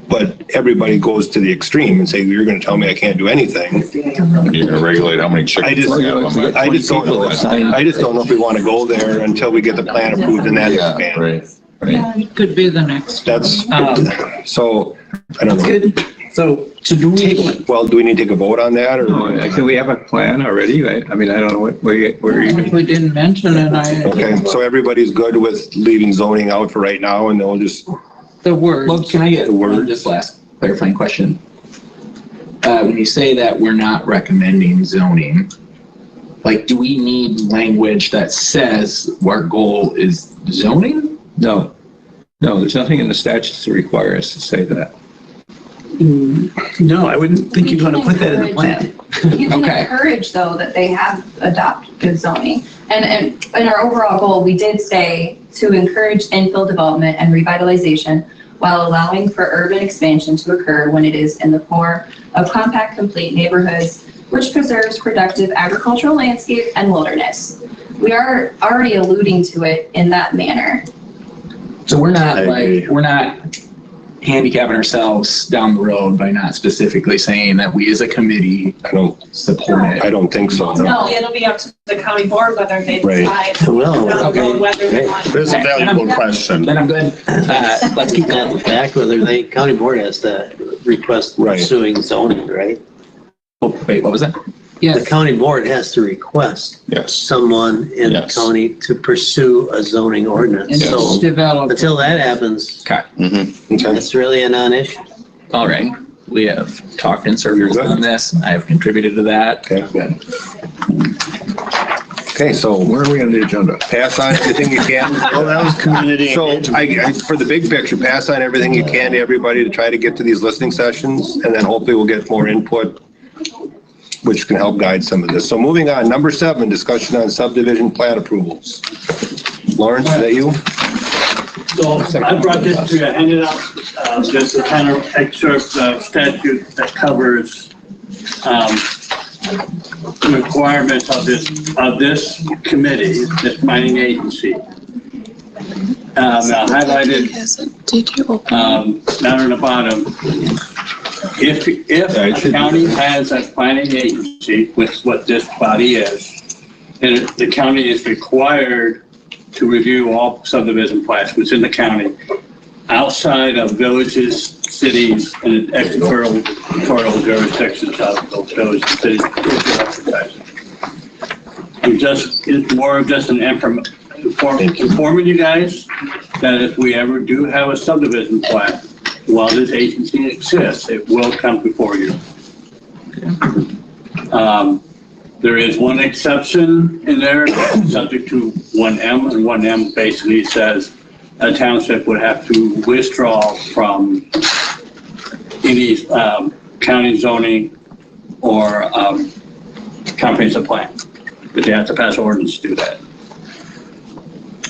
but everybody goes to the extreme and say, you're going to tell me I can't do anything. You're going to regulate how many chickens. I just don't know if we want to go there until we get the plan approved and then expand. Right. It could be the next. That's, so, I don't know. Good. So do we need to take a vote on that or? Do we have a plan already? I mean, I don't know where If we didn't mention it, Okay, so everybody's good with leaving zoning out for right now and they'll just. the word. Well, can I get this last clarifying question? When you say that we're not recommending zoning, like, do we need language that says our goal is zoning? No, there's nothing in the statutes to require us to say that. No, I wouldn't think you'd want to put that in the plan. You can encourage, though, that they have adopted zoning. And in our overall goal, we did say to encourage infill development and revitalization while allowing for urban expansion to occur when it is in the form of compact, complete neighborhoods, which preserves productive agricultural landscape and wilderness. We are already alluding to it in that manner. So we're not handicapping ourselves down the road by not specifically saying that we as a committee don't support it. I don't think so. No, it'll be up to the county board whether they decide. Whether they want. This is a valuable question. Then I'm good. Let's keep That going. fact, whether the county board has to request pursuing zoning, right? Oh, wait, what was that? The county board has to request someone in the county to pursue a zoning ordinance. And So develop. until that happens, it's really a non-issue. All right. We have talked in circles on this. I have contributed to that. Okay, good. Okay, so Where are we on the agenda? pass on everything you can. Well, that was community So engagement. for the big picture, pass on everything you can to everybody to try to get to these listening sessions and then hopefully we'll get more input, which can help guide some of this. So moving on, number 7, discussion on subdivision plan approvals. Lawrence, is that you? So I brought this to you, I handed out just a kind of excerpt statute that covers requirements of this committee, this planning agency. Now highlighted down at the bottom, if a county has a planning agency, which is what this body is, then the county is required to review all subdivision plans within the county, outside of villages, cities, and extraterritorial jurisdictions of those villages, cities. It's more of just an informing you guys that if we ever do have a subdivision plan, while this agency exists, it will come before you. There is one exception in there, subject to 1M, and 1M basically says a township would have to withdraw from any county zoning or comprehensive plan, but they have to pass ordinance to do that.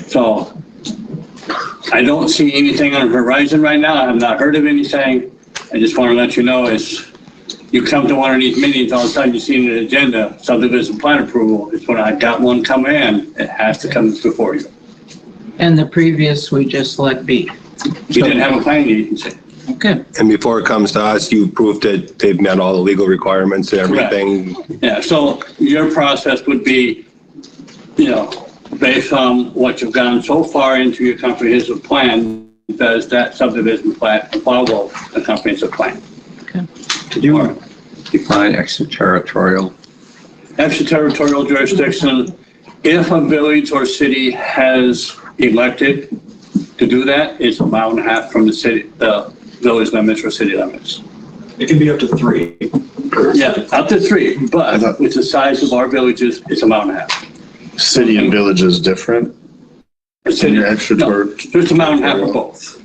So I don't see anything on the horizon right now. I have not heard of anything. I just want to let you know is you come to one of these meetings, all of a sudden you see an agenda, subdivision plan approval. It's when I got one come in, it has to come before you. And the previous, we just let be. You didn't have a planning agency. Okay. And before it comes to us, you proved that they've met all the legal requirements and everything. Correct. Yeah, so your process would be, based on what you've done so far into your comprehensive plan, does that subdivision plan follow the comprehensive plan? Could you define extraterritorial? Extraterritorial jurisdiction, if a village or city has elected to do that, it's a mile and a half from the city, the village limits or city limits. It can be up to 3. Yeah, up to 3, but with the size of our villages, it's a mile and a half. City and village is different? City, no, just a mile and a half of both.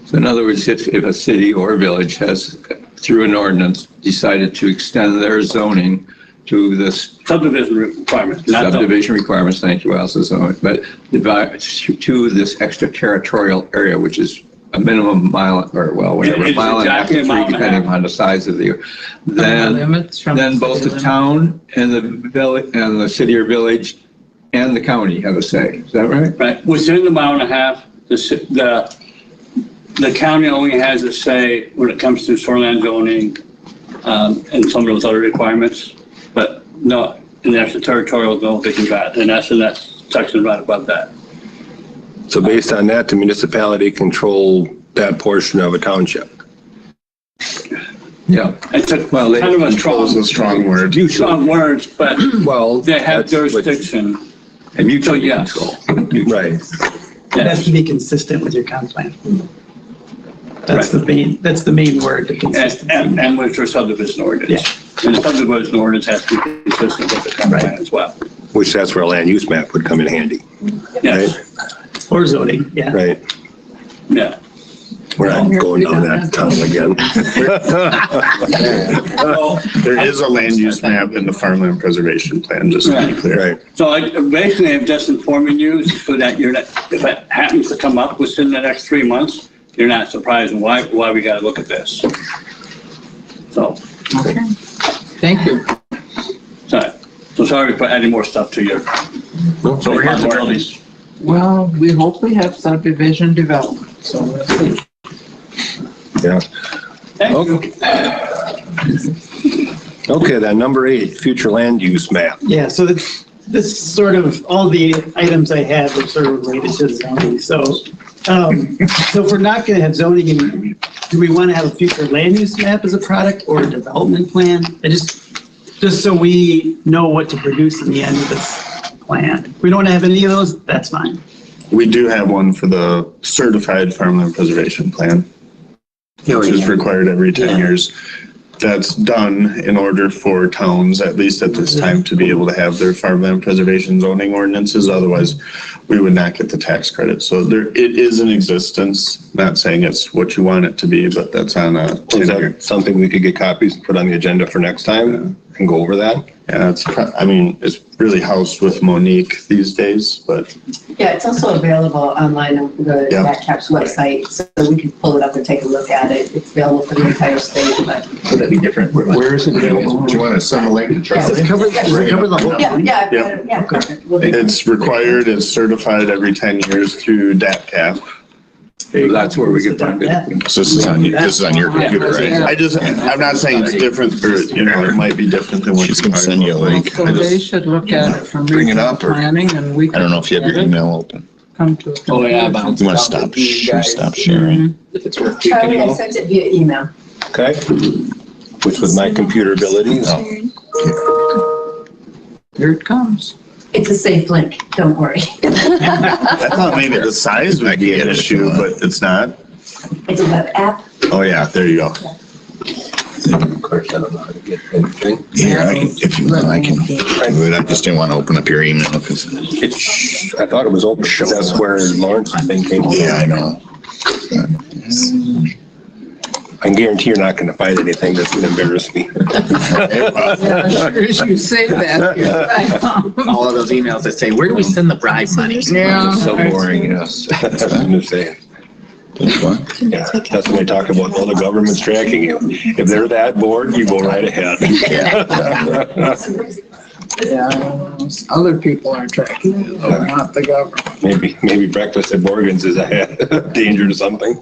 So in other words, if a city or village has, through an ordinance, decided to extend their zoning to this subdivision requirements, subdivision requirements, thank you, also zoning, but to this extraterritorial area, which is a minimum mile or whatever, it's mile and a half to 3, depending on the size of the, then both the town and the village and the city or village and the county have a say. Is that right? Right. Within the mile and a half, the county only has a say when it comes to shoreline zoning and some of those other requirements, but no, in the extraterritorial zone, they can do that, and that's in that section right above that. So based on that, the municipality control that portion of a township. Yeah. It's a well, kind of a strong word. Strong words, but well, they have jurisdiction. And mutual yes. control. Right. It has to be consistent with your comp plan. That's the main word, the consistency. And with your subdivision ordinance. Yeah. And the subdivision ordinance has to be consistent with the comp plan as well. Which that's where a land use map would come in handy. Yes. Right? Or zoning, yeah. Right. Yeah. We're not going down that tunnel again. There is a land use map in the farmland preservation plan, just to be clear. Right. So I basically am just informing you so that you're not, if it happens to come up within the next 3 months, you're not surprised why we got to look at this. So. Okay. Thank you. So sorry for adding more stuff to your responsibilities. Well, we hope we have subdivision development, so we'll see. Yeah. Thank you. Okay, then number 8, future land use map. Yeah, so this sort of, all the items I had were sort of related to zoning. So if we're not going to have zoning, do we want to have a future land use map as a product or a development plan? Just so we know what to produce in the end of this plan. If we don't have any of those, that's fine. We do have one for the certified farmland preservation plan, which is required every 10 years. That's done in order for towns, at least at this time, to be able to have their farmland preservation zoning ordinances. Otherwise, we would not get the tax credit. So it is in existence. Not saying it's what you want it to be, but that's on a 10-year. Something we could get copies and put on the agenda for next time and go over that? Yeah, it's really housed with Monique these days, but. Yeah, it's also available online on the DATCAP's website, so we can pull it up and take a look at it. It's available for the entire state, but. Would that be different? Where is it available? Do you want to send a link to Charlie? Cover the whole thing? Yeah. It's required, it's certified every 10 years through DATCAP. That's where we get funded. So this is on your computer, right? I'm not saying it's different, or, it might be different than what She's gonna send you a link. So they should look at it from Bring it regional up, or planning and we I don't know if you have your email open. come to a Oh, yeah, conclusion. bounce You want to it out stop, with you guys. stop sharing? If it's worth Charlie, tweaking I out. sent it via email. Okay. Which with my computer abilities. Here it comes. It's a safe link, don't worry. I thought maybe the size would be an issue, but it's not. It's a web app. Oh, yeah, there you go. Of course, I don't know how to get anything. Here, if you want, I can do it. I just didn't want to open up your email because. I thought it was open, because that's where Lawrence's thing came from. Yeah, I know. I can guarantee you're not gonna find anything that's gonna embarrass me. Yeah, sure as you say that. All of those emails that say, where do we send the bribe money? Yeah. So boring, yes. That's what I'm gonna say. Yeah, that's when they talk about, well, the government's tracking you. If they're that bored, you go right ahead. Yeah, other people are tracking you, not the government. Maybe breakfast at Morgan's is a danger to something.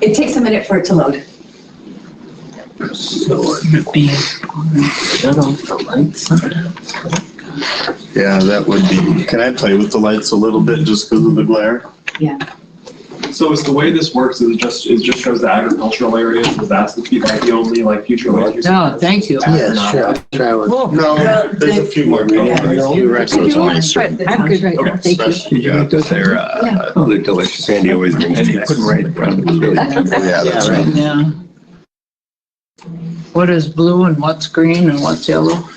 It takes a minute for it to load. So it would be, shut off the lights. Yeah, that would be, can I play with the lights a little bit just because of the glare? Yeah. So is the way this works is it just shows the agricultural areas, is that the only like future land use? No, thank you. Yeah, sure, I'll try with. No, there's a few more. So it's only certain. I'm good right now, thank you. Yeah, they're, oh, they're delicious. Sandy always brings And you put them right in front of the. Yeah, that's right. Yeah. What is blue and what's green and what's yellow?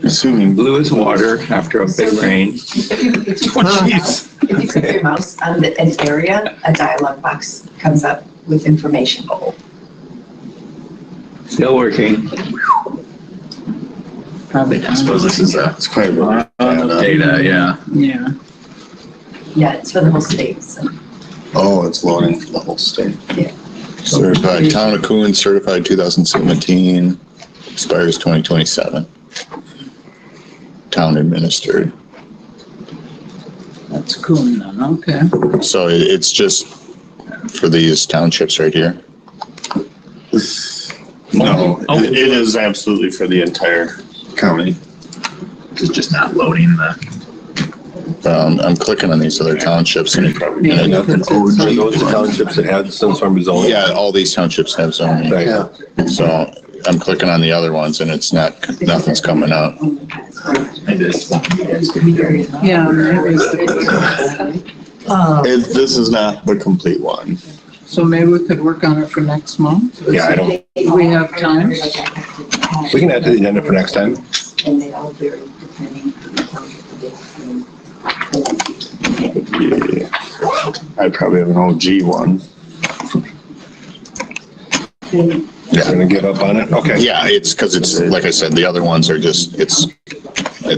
Assuming Blue is water after a big rain. If you click your mouse on an area, a dialog box comes up with information. Still working. Probably I down. suppose this is it's quite a bit of Data, yeah. Yeah. Yeah, it's for the whole state, so. Oh, it's loading for the whole state. Certified, Town of Coon, certified 2017, expires 2027. Town administered. That's cool then, okay. So it's just for these townships right here? No, it is absolutely for the entire county. It's just not loading the. I'm clicking on these other townships and Are those the townships that had some sort of zoning? yeah, all these townships have zoning. Right. Yeah. So I'm clicking on the other ones and it's not, nothing's coming up. Yeah. maybe This is not the complete one. So maybe we could work on it for next month? Yeah, I don't, We have time? we can add to the agenda for next time. And they all vary depending Yeah. I probably have an OG one. You're gonna give up on it? Okay. Yeah, it's because it's, like I said, the other ones are just, it's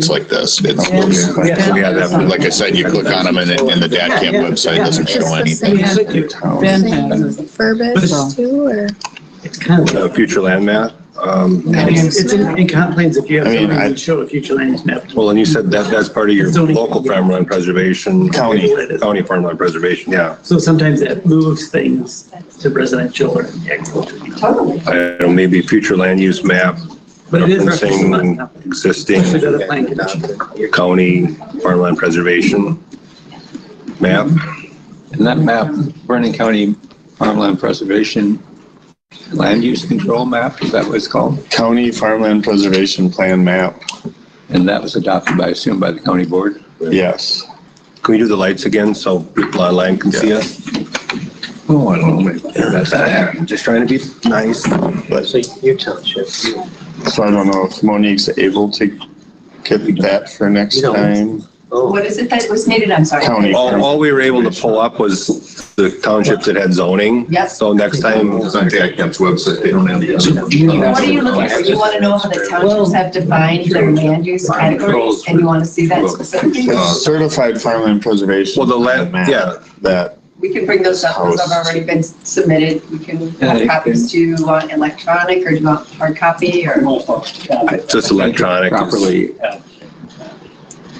like this. It's, Yeah, that, like I said, you click on them and the DATCAM website doesn't show anything. Ben has it. Furbus too, or? It's kind of, future land map. it's in comp plans if you have I mean, something to show a future land use map. Well, and you said that that's part of your local farmland preservation. County farmland preservation, yeah. So sometimes that moves things to residential or agriculture. Totally. I don't know, maybe future land use map But it is referencing referencing existing to the plan commission. county farmland preservation map. And that map, Vernon County Farmland Preservation Land Use Control Map, is that what it's called? County Farmland Preservation Plan map. And that was adopted by, I assume, by the county board? Yes. Can we do the lights again so people online can see us? Oh, I don't know. I'm just trying to be nice, but So your township, So I don't know if Monique's able to get that for next You don't- time. What is it that was needed? I'm sorry. County. all we were able to pull up was the townships that had zoning. Yes. So next time, It's on DACAM's website, they don't have the. What are you looking for? You want to know how the townships have defined their land use categories, and you want to see that specifically? Certified farmland preservation. well, the land, map yeah, That, We can bring those up, those have already been submitted. We can have copies. Do you want electronic, or do you want hard copy, or? just electronic. Properly.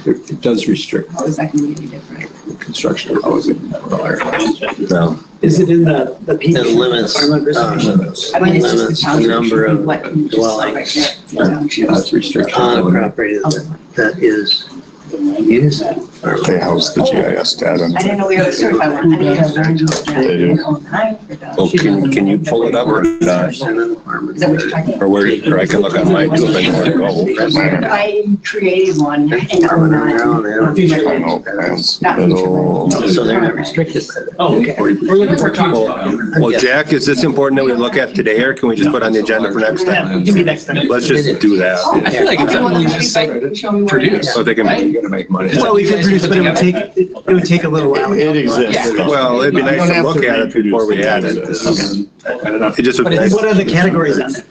It does restrict How is that going to be different? construction of housing. No. Is it in the piece? It limits, Farmland preservation? I mean, it's just the limits the township. number of What you just saw right dwellings there, the townships. That's restriction. on a property that is used They house the GIS data. I didn't know we were certified one. I didn't know. They do. Oh, can you pull it up or Is that what you're talking? or where I can look on mine too if I know where to go? I created one in 09. Not future. So they're not restricted. Oh, okay. We're looking for talking. Well, Jack, is this important that we look at today or can we just put it on the agenda for next time? Give me next time. Let's just do that. I feel like it's something we just like produce. So they can, You're gonna make money. Well, we could produce, but it would take a little while. It exists. well, it'd be nice to look at it before we add it. It just would be nice. What are the categories on it?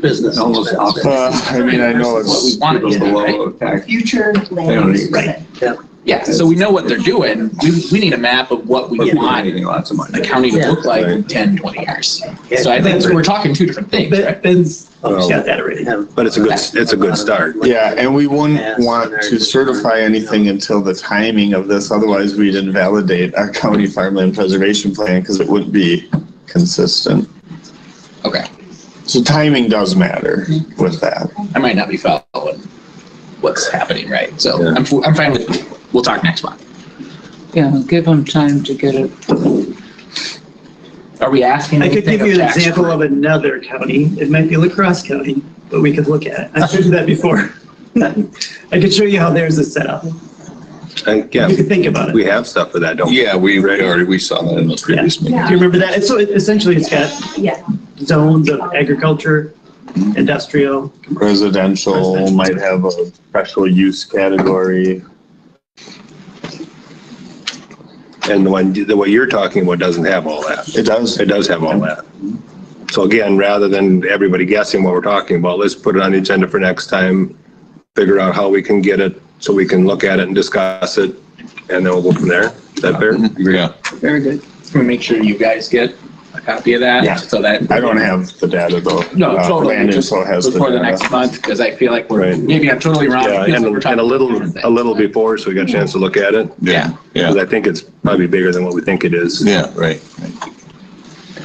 Business. Almost opposite. I mean, I know What we it's, want to do, Below right? tax. Future land use. Right. Yeah, so we know what they're doing. We need a map of what we want Making lots of money. the county to look like in 10, 20 years. So I think we're talking two different things, right? Ben's got that already. But it's a good start. yeah, and we wouldn't want to certify anything until the timing of this, otherwise we'd invalidate our county farmland preservation plan because it wouldn't be consistent. Okay. So timing does matter with that. I might not be following what's happening, right? So I'm fine with, we'll talk next month. Yeah, give them time to get it. Are we asking I could anything give you of an tax example of another county. It might be La Crosse County, but we could look at it. I showed you that before. I could show you how theirs is set up. Yeah, You could think about it. we have stuff for that, don't we? Yeah, we saw that in the previous meeting. Do you remember that? So essentially it's got zones of agriculture, industrial. Residential might have a special use category. And what you're talking about doesn't have all that. It does. It does have all that. So again, rather than everybody guessing what we're talking about, let's put it on the agenda for next time, figure out how we can get it so we can look at it and discuss it, and then we'll go from there. Is that fair? Yeah. Very good. Can we make sure you guys get a copy of that? Yeah. So that. I don't have the data though. No, totally. Land Just Info has the before the data. next month, because I feel like we're, Right. maybe I'm totally wrong. Yeah, It feels like we're and talking a about different things. little before, so we got a chance to look at it. Yeah. Because I think it's probably bigger than what we think it is. Yeah, right.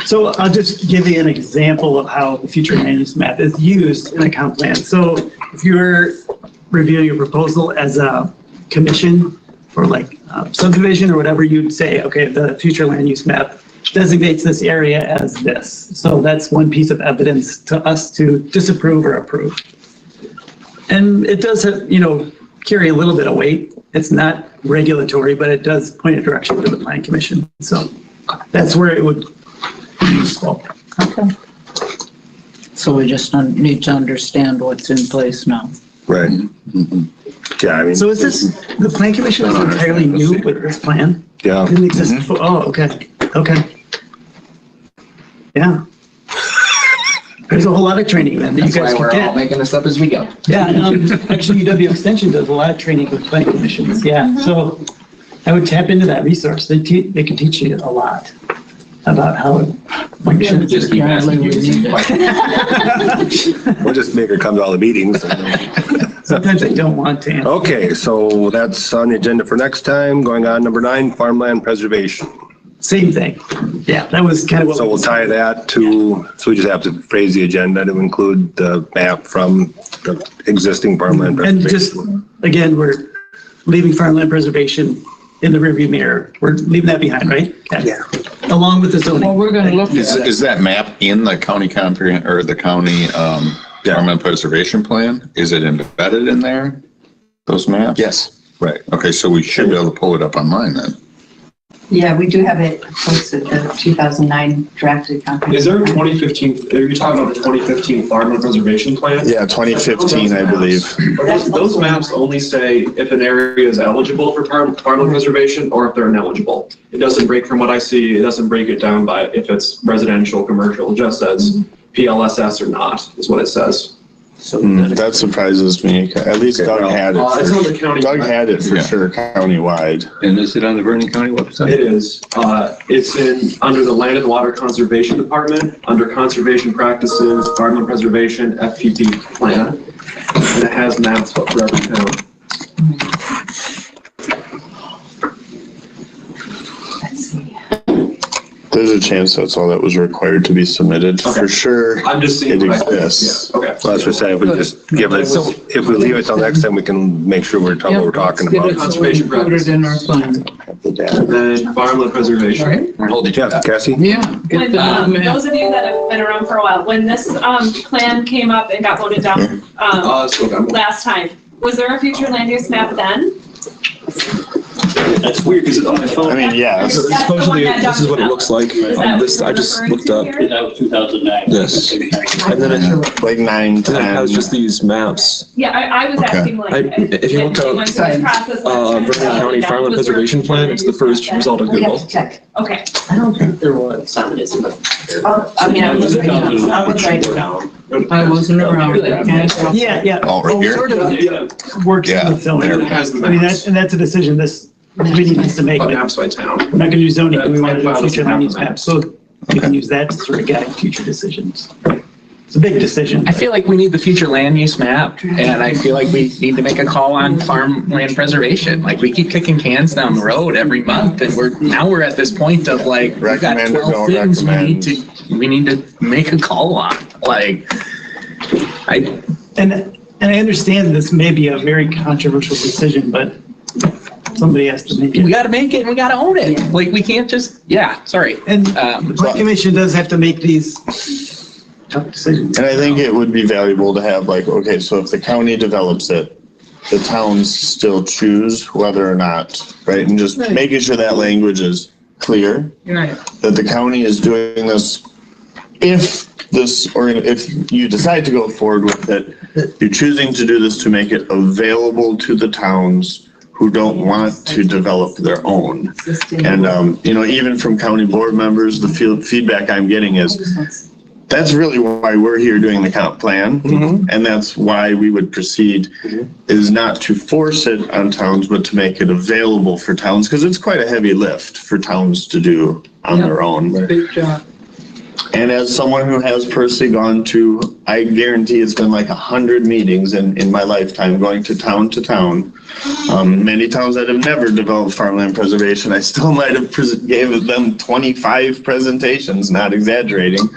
So I'll just give you an example of how the future land use map is used in a comp plan. So if you're reviewing a proposal as a commission for like subdivision or whatever, you'd say, okay, the future land use map designates this area as this. So that's one piece of evidence to us to disapprove or approve. And it does have, carry a little bit of weight. It's not regulatory, but it does point a direction to the plan commission. So that's where it would be useful. Okay. So we just need to understand what's in place now. Right. Yeah, I mean. So is this, the plan commission is entirely new with this plan? Yeah. Didn't exist before, oh, okay, okay. Yeah. There's a whole lot of training then that you That's guys why can we're all get. making this up as we go. Yeah, actually UW Extension does a lot of training with plan commissions, yeah. So I would tap into that resource. They can teach you a lot about how it functions. Just keep asking you the same question. We'll just make her come to all the meetings. Sometimes I don't want to answer. Okay, so that's on the agenda for next time. Going on, number 9, farmland preservation. Same thing. Yeah, that was kind of what. So we'll tie that to, so we just have to phrase the agenda to include the map from the existing farmland And preservation. just, again, we're leaving farmland preservation in the rearview mirror. We're leaving that behind, right? Okay. Yeah. Along with the Well, zoning. we're gonna look Is, at it. is that map in the county or the county, farmland preservation plan? Is it embedded in there? Those maps? Yes. Right. Okay, so we should be able to pull it up online then. Yeah, we do have it posted, the 2009 drafted copy. Is there a 2015, are you talking about the 2015 farmland preservation plan? Yeah, 2015, I believe. Those maps only say if an area is eligible for farmland preservation or if they're ineligible. It doesn't break, from what I see, it doesn't break it down by if it's residential, commercial, it just says PLSS or not, is what it says. So That surprises me. At least Doug had It's on the it. county. Doug had it for Yeah. sure, countywide. And is it on the Vernon County website? It is. It's under the Land and Water Conservation Department, under Conservation Practices, Farmland Preservation, FPP Plan. And it has maps for every town. Let's see. There's a chance that's all that was required to be submitted. Okay. For sure, I'm just it seeing. exists. Okay. Well, that's what I say, if we just give it, if we leave it till next time, we can make sure we're talking what we're talking Get about. it so we put it in our plan. And then farmland preservation. Hold it, yeah, Cassie? Yeah. Get When, that on the map. those of you that have been around for a while, when this, plan came up and got voted down, last time, was there a future land use map then? That's weird because on my phone. I mean, yes. So supposedly, this is what it looks like. This, I just looked up That was 2009. this. And then it, Like 9, 10. it has just these maps. Yeah, I was Okay. asking like. If you look it up, went through the process last time, Vernon County Farmland was there a Preservation Plan, it's the first result of We have Google. to check. Okay. I don't think there was some, is but. I mean, I was right now. I was right down. I wasn't around. Yeah, yeah. Oh, right here? Sort of works Yeah, with zoning. It has the I mean, maps. that's a decision this committee needs to make. But We're maps by town. not gonna do zoning, we want to do Files future have land use the map, maps. so we can use that to sort of guide future decisions. It's a big decision. I feel like we need the future land use map, and I feel like we need to make a call on farmland preservation. Like, we keep kicking cans down the road every month, and we're at this point of like, we've got Recommend or 12 don't things recommend. we need to make a call on. Like, And I understand this may be a very controversial decision, but somebody has to make we it. gotta make it and we gotta own it. Like, we can't just, sorry. And the plan commission does have to make these tough decisions. And I think it would be valuable to have like, okay, so if the county develops it, the towns still choose whether or not, right? And just making sure that language is clear, Right. that the county is doing this. If you decide to go forward with it, you're choosing to do this to make it available to the towns who don't want to develop their own. And, even from county board members, the feedback I'm getting is, that's really why we're here doing the comp plan. And that's why we would proceed, is not to force it on towns, but to make it available for towns, because it's quite a heavy lift for towns to do on their own. Big job. And as someone who has personally gone to, I guarantee it's been like 100 meetings in my lifetime, going to town. Many towns that have never developed farmland preservation, I still might have gave them 25 presentations, not exaggerating.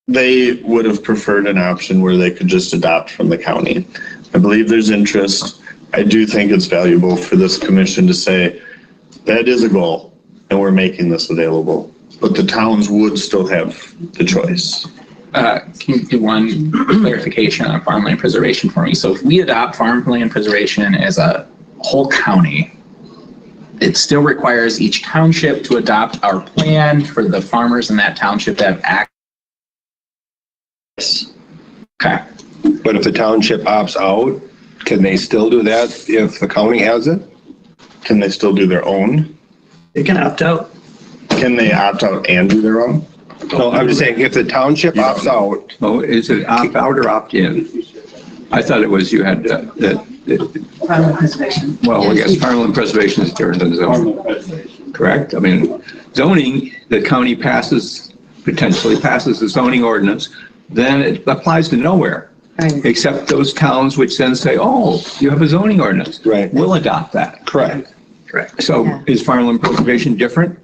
They would have preferred an option where they could just adopt from the county. I believe there's interest. I do think it's valuable for this commission to say, that is a goal, and we're making this available. But the towns would still have the choice. Can you do one clarification on farmland preservation for me? So if we adopt farmland preservation as a whole county, it still requires each township to adopt our plan for the farmers in that township to have access. Okay. But if the township opts out, can they still do that if the county has it? Can they still do their own? They can opt out. Can they opt out and do their own? No, I'm just saying, if the township opts out. Oh, is it opt out or opt in? I thought it was you had Farmland preservation. well, I guess farmland preservation is different than zoning, correct? I mean, zoning, the county potentially passes the zoning ordinance, then it applies to nowhere. Right. Except those towns which then say, oh, you have a zoning ordinance. Right. We'll adopt that. Correct. So is farmland preservation different?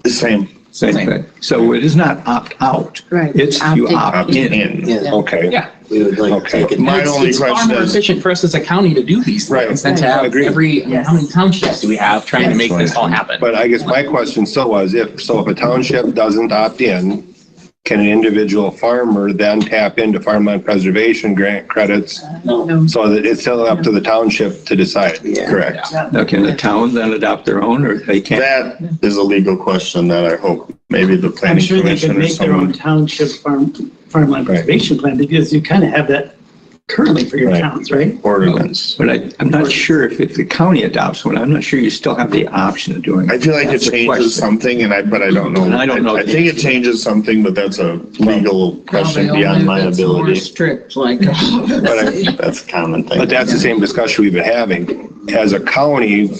The same. Same thing. So it is not opt out. Right. It's you opt in. Okay. Yeah. We would like to take it. My only It's far question more is, efficient for us as a county to do these Right. things than to have every, how many townships do we have trying to make this all happen? But I guess my question still was, if a township doesn't opt in, can an individual farmer then tap into farmland preservation grant credits? So that it's still up to the township to decide? correct. Now, can the town then adopt their own or they can't? That is a legal question that I hope maybe the I'm planning sure they commission could or make their own someone. township farmland preservation plan, because you kind of have that currently for your Right. towns, right? Ordinance. But I'm not sure if the county adopts one, I'm not sure you still have the option of doing it. I feel like it That's the question. changes something but I don't know. And I don't know. I think it changes something, but that's a legal question Probably beyond only my if it's more ability. strict, like. That's a common thing. But that's the same discussion we've been having. As a county,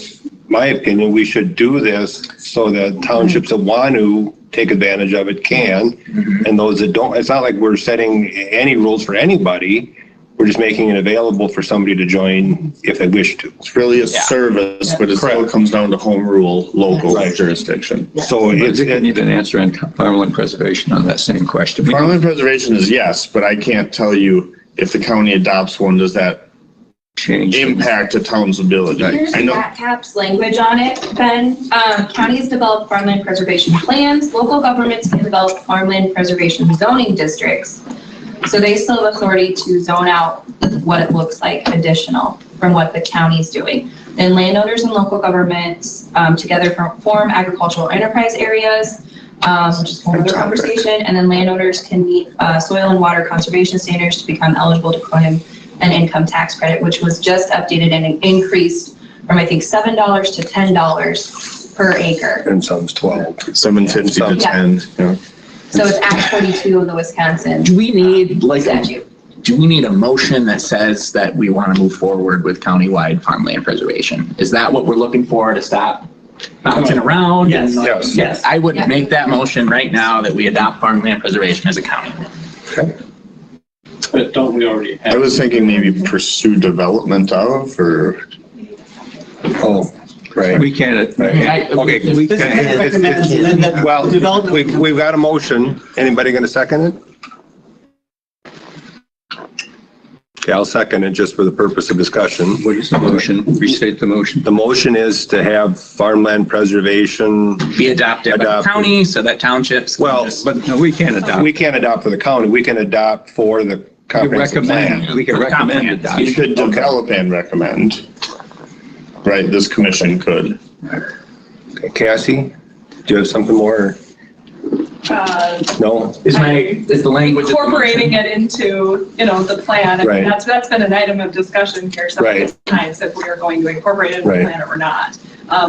my opinion, we should do this so that townships that want to take advantage of it can, and those that don't, it's not like we're setting any rules for anybody. We're just making it available for somebody to join if they wish to. It's really a service, but it still comes down to home rule, local jurisdiction. So I think I need an answer on farmland preservation on that same question. Farmland preservation is yes, but I can't tell you if the county adopts one, does that change impact a town's ability? Here's I know. that CAP's language on it, Ben. Counties develop farmland preservation plans. Local governments can develop farmland preservation zoning districts. So they still have authority to zone out what it looks like additional from what the county's doing. Then landowners and local governments together form agricultural enterprise areas, which is a whole other conversation. And then landowners can meet soil and water conservation standards to become eligible to claim an income tax credit, which was just updated and increased from I think $7 to $10 per acre. And some's 12. 750 to 10. Yeah. So it's Act 42 of the Wisconsin Do we need statute. do we need a motion that says that we want to move forward with countywide farmland preservation? Is that what we're looking for to stop bouncing around? Yes. Yes. I would make that motion right now that we adopt farmland preservation as a county. Okay. But don't we already have? I was thinking maybe pursue development of, or. Oh, right. We can't. Okay. We This can't. recommends that Well, development. we've got a motion. Anybody going to second it? Okay, I'll second it just for the purpose of discussion. What is the motion? Restate the motion. The motion is to have farmland preservation. Be adopted by the county so that townships. Well, but No, we can't adopt. we can't adopt for the county. We can adopt for the We comprehensive recommend, plan. we can recommend You adoption. should develop and recommend. Right, this commission could. Okay, Cassie, do you have something more? No? Is the language. Incorporating it into, the plan. I Right. mean, that's been an item of discussion here several times, if we are going to incorporate it in the Right. plan or not.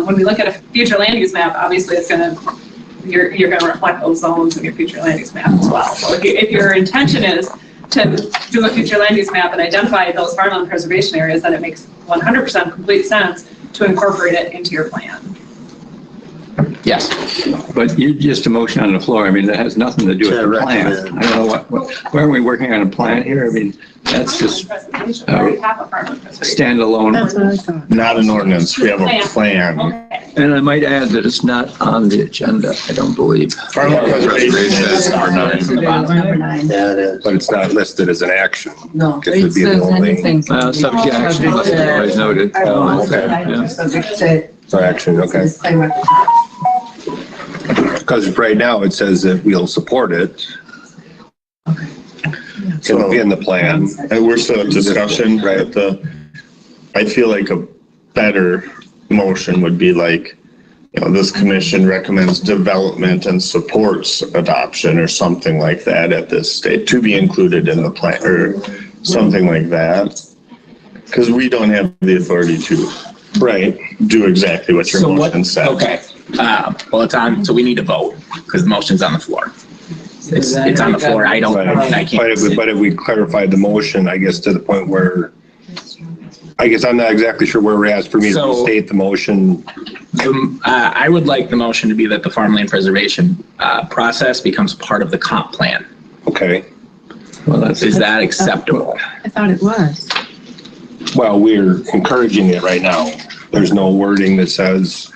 When we look at a future land use map, obviously it's you're gonna reflect those zones in your future land use map as well. So if your intention is to do a future land use map and identify those farmland preservation areas, then it makes 100% complete sense to incorporate it into your plan. Yes. But you just a motion on the floor. I mean, that has nothing to do with the plan. recommend. I don't know why are we working on a plan here? I mean, that's just We already have a farmland preservation. standalone. That's what I thought. Not an ordinance, we have a plan. Okay. And I might add that it's not on the agenda, I don't believe. Farmland preservation is Number nine. Number 9. Yeah, it is. But it's not listed as an action. No. It would be the only Subject to action, unless otherwise noted. Oh, okay. Yeah. Subject to for action, okay. disclaimer. Because right now it says that we'll support it. In the plan. And we're still in discussion, right? I feel like a better motion would be like, this commission recommends development and supports adoption or something like that at this stage to be included in the plan or something like that. Because we don't have the authority to do exactly what your motion said. Okay. Well, it's on, so we need to vote because the motion's on the floor. It's on the floor. I can't. But if we clarified the motion, I guess to the point where, I guess I'm not exactly sure where we're at for me to state the motion. I would like the motion to be that the farmland preservation process becomes part of the comp plan. Okay. Well, is that acceptable? I thought it was. Well, we're encouraging it right now. There's no wording that says.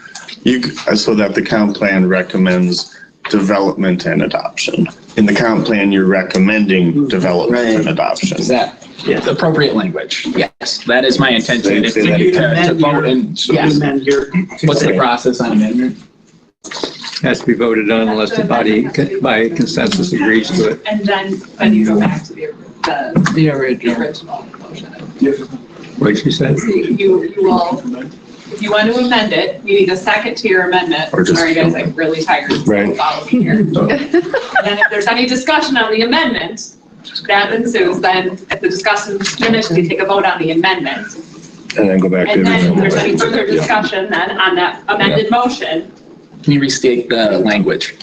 So that the comp plan recommends development and adoption. In the comp plan, you're recommending development and adoption. Is that the appropriate language? Yes, that is my intention. Is to vote and yes. What's the process on amendment? Has to be voted on unless the body by consensus agrees to it. And then you go back to the original motion. What she said? You will, if you want to amend it, you need a second to your amendment. Sorry guys, I'm really tired. Right. Follow me here. And then if there's any discussion on the amendment, that ensues, then if the discussion is finished, we take a vote on the amendment. And then go back to And then if the there's any further discussion then on that amended motion. Can you restate the language?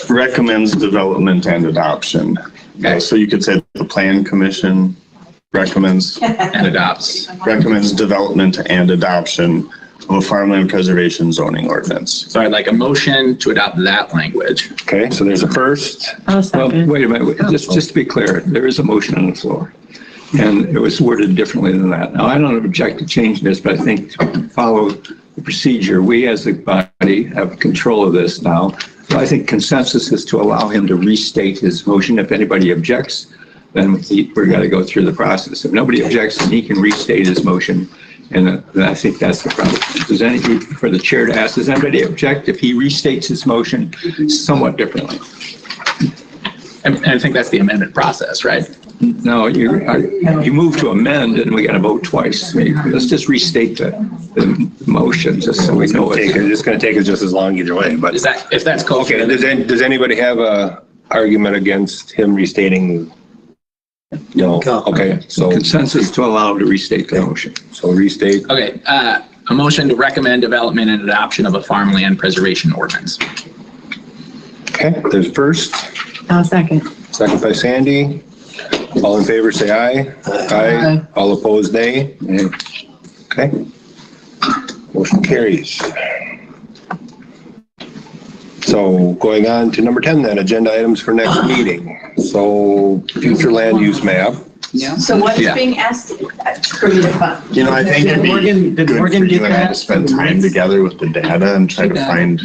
Recommends development and adoption. Okay. So you could say the plan commission recommends and adopts. Recommends development and adoption of a farmland preservation zoning ordinance. So I'd like a motion to adopt that language. Okay, so there's a first. Well, wait a minute, just to be clear, there is a motion on the floor. And it was worded differently than that. Now, I don't object to changing this, but I think to follow the procedure, we as a body have control of this now. So I think consensus is to allow him to restate his motion. If anybody objects, then we're got to go through the process. If nobody objects, then he can restate his motion. And I think that's the problem. For the chair to ask, does anybody object if he restates his motion somewhat differently? And I think that's the amendment process, right? No, you move to amend and we got to vote twice. Let's just restate the motion just so we know It's just going to take us just as long either way, but. If that's cool. Okay, does anybody have a argument against him restating? No, okay, so. Consensus to allow him to restate the motion. So restate. Okay, a motion to recommend development and adoption of a farmland preservation ordinance. Okay, there's first. I'll second. Second by Sandy. All in favor, say aye. Aye. All opposed, nay. Okay. Motion carries. So going on to number 10 then, agenda items for next meeting. So future land use map. Yeah. So what is being asked for me to find? You know, I think it'd be good for you and I to spend time together with the data and try to find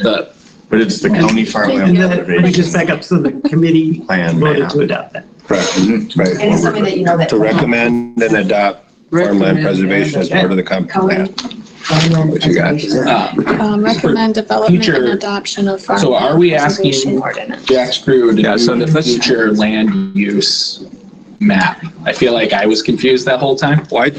but it's the county farmland Let me just back up, so the committee voted to adopt that. Right. Right. And it's something that you know that. To recommend and adopt farmland preservation as part of the comp plan. What you got? Recommend development Future- and adoption of farm. So are we asking preservation ordinance. Jack's crew to do the future land use map? I feel like I was confused that whole time. Well,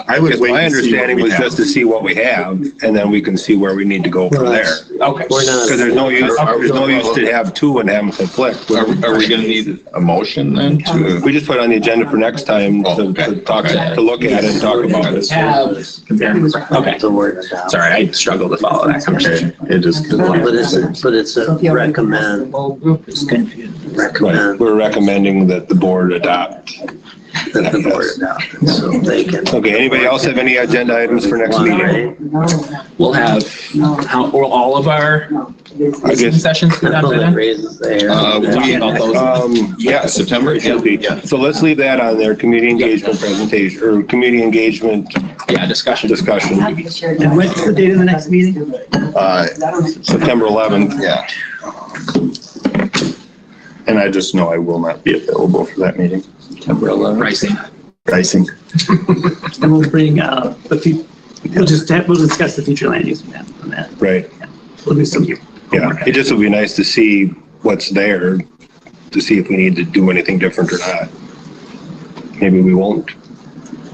I would wait my and see understanding what we was just to see what we have, and then we can see where we need to go from there. Okay. Because there's no use to have two and have them conflict. Are we going to need a motion then to? We just put it on the agenda for next time to talk, to look at it and talk about it. Okay. The word adopt. Sorry, I struggled to follow that conversation. It is. But it's a recommend. Whole group is confused. Right. We're recommending that the board adopt. That the board adopt, so they can. Okay, anybody else have any agenda items for next meeting? We'll have, will all of our listening sessions be done by then? Raises there. Talking about those. Yeah, September. Yeah. So let's leave that on there, community engagement presentation, or community engagement. Yeah, discussion. And what's the date of the next meeting? September 11th. Yeah. And I just know I will not be available for that meeting. September 11th. Pricing. And we'll bring we'll discuss the future land use map on that. Right. Yeah. We'll do some. Yeah, it just would be nice to see what's there, to see if we need to do anything different or not. Maybe we won't.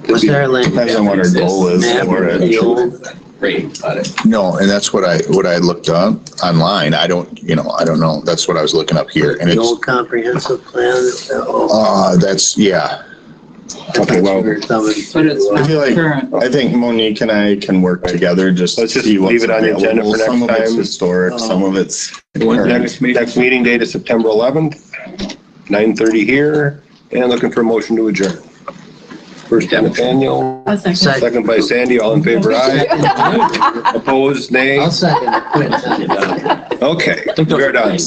What's our land? Depends on what our goal is for it. The old Great, got it. No, and that's what I looked up online. I don't know. That's what I was looking up here. And The it's, old comprehensive plan. that's, yeah. Okay, well, But it's I feel like, current. I think Monique and I can work together, just Let's just see what's leave it on the agenda for available. next Some of it's time. historic, some of it's. next meeting date is September 11th, 9:30 here, and looking for a motion to adjourn. First by Nathaniel, I'll second. second by Sandy, all in favor, aye. Opposed, nay. I'll second it. Okay, we're done.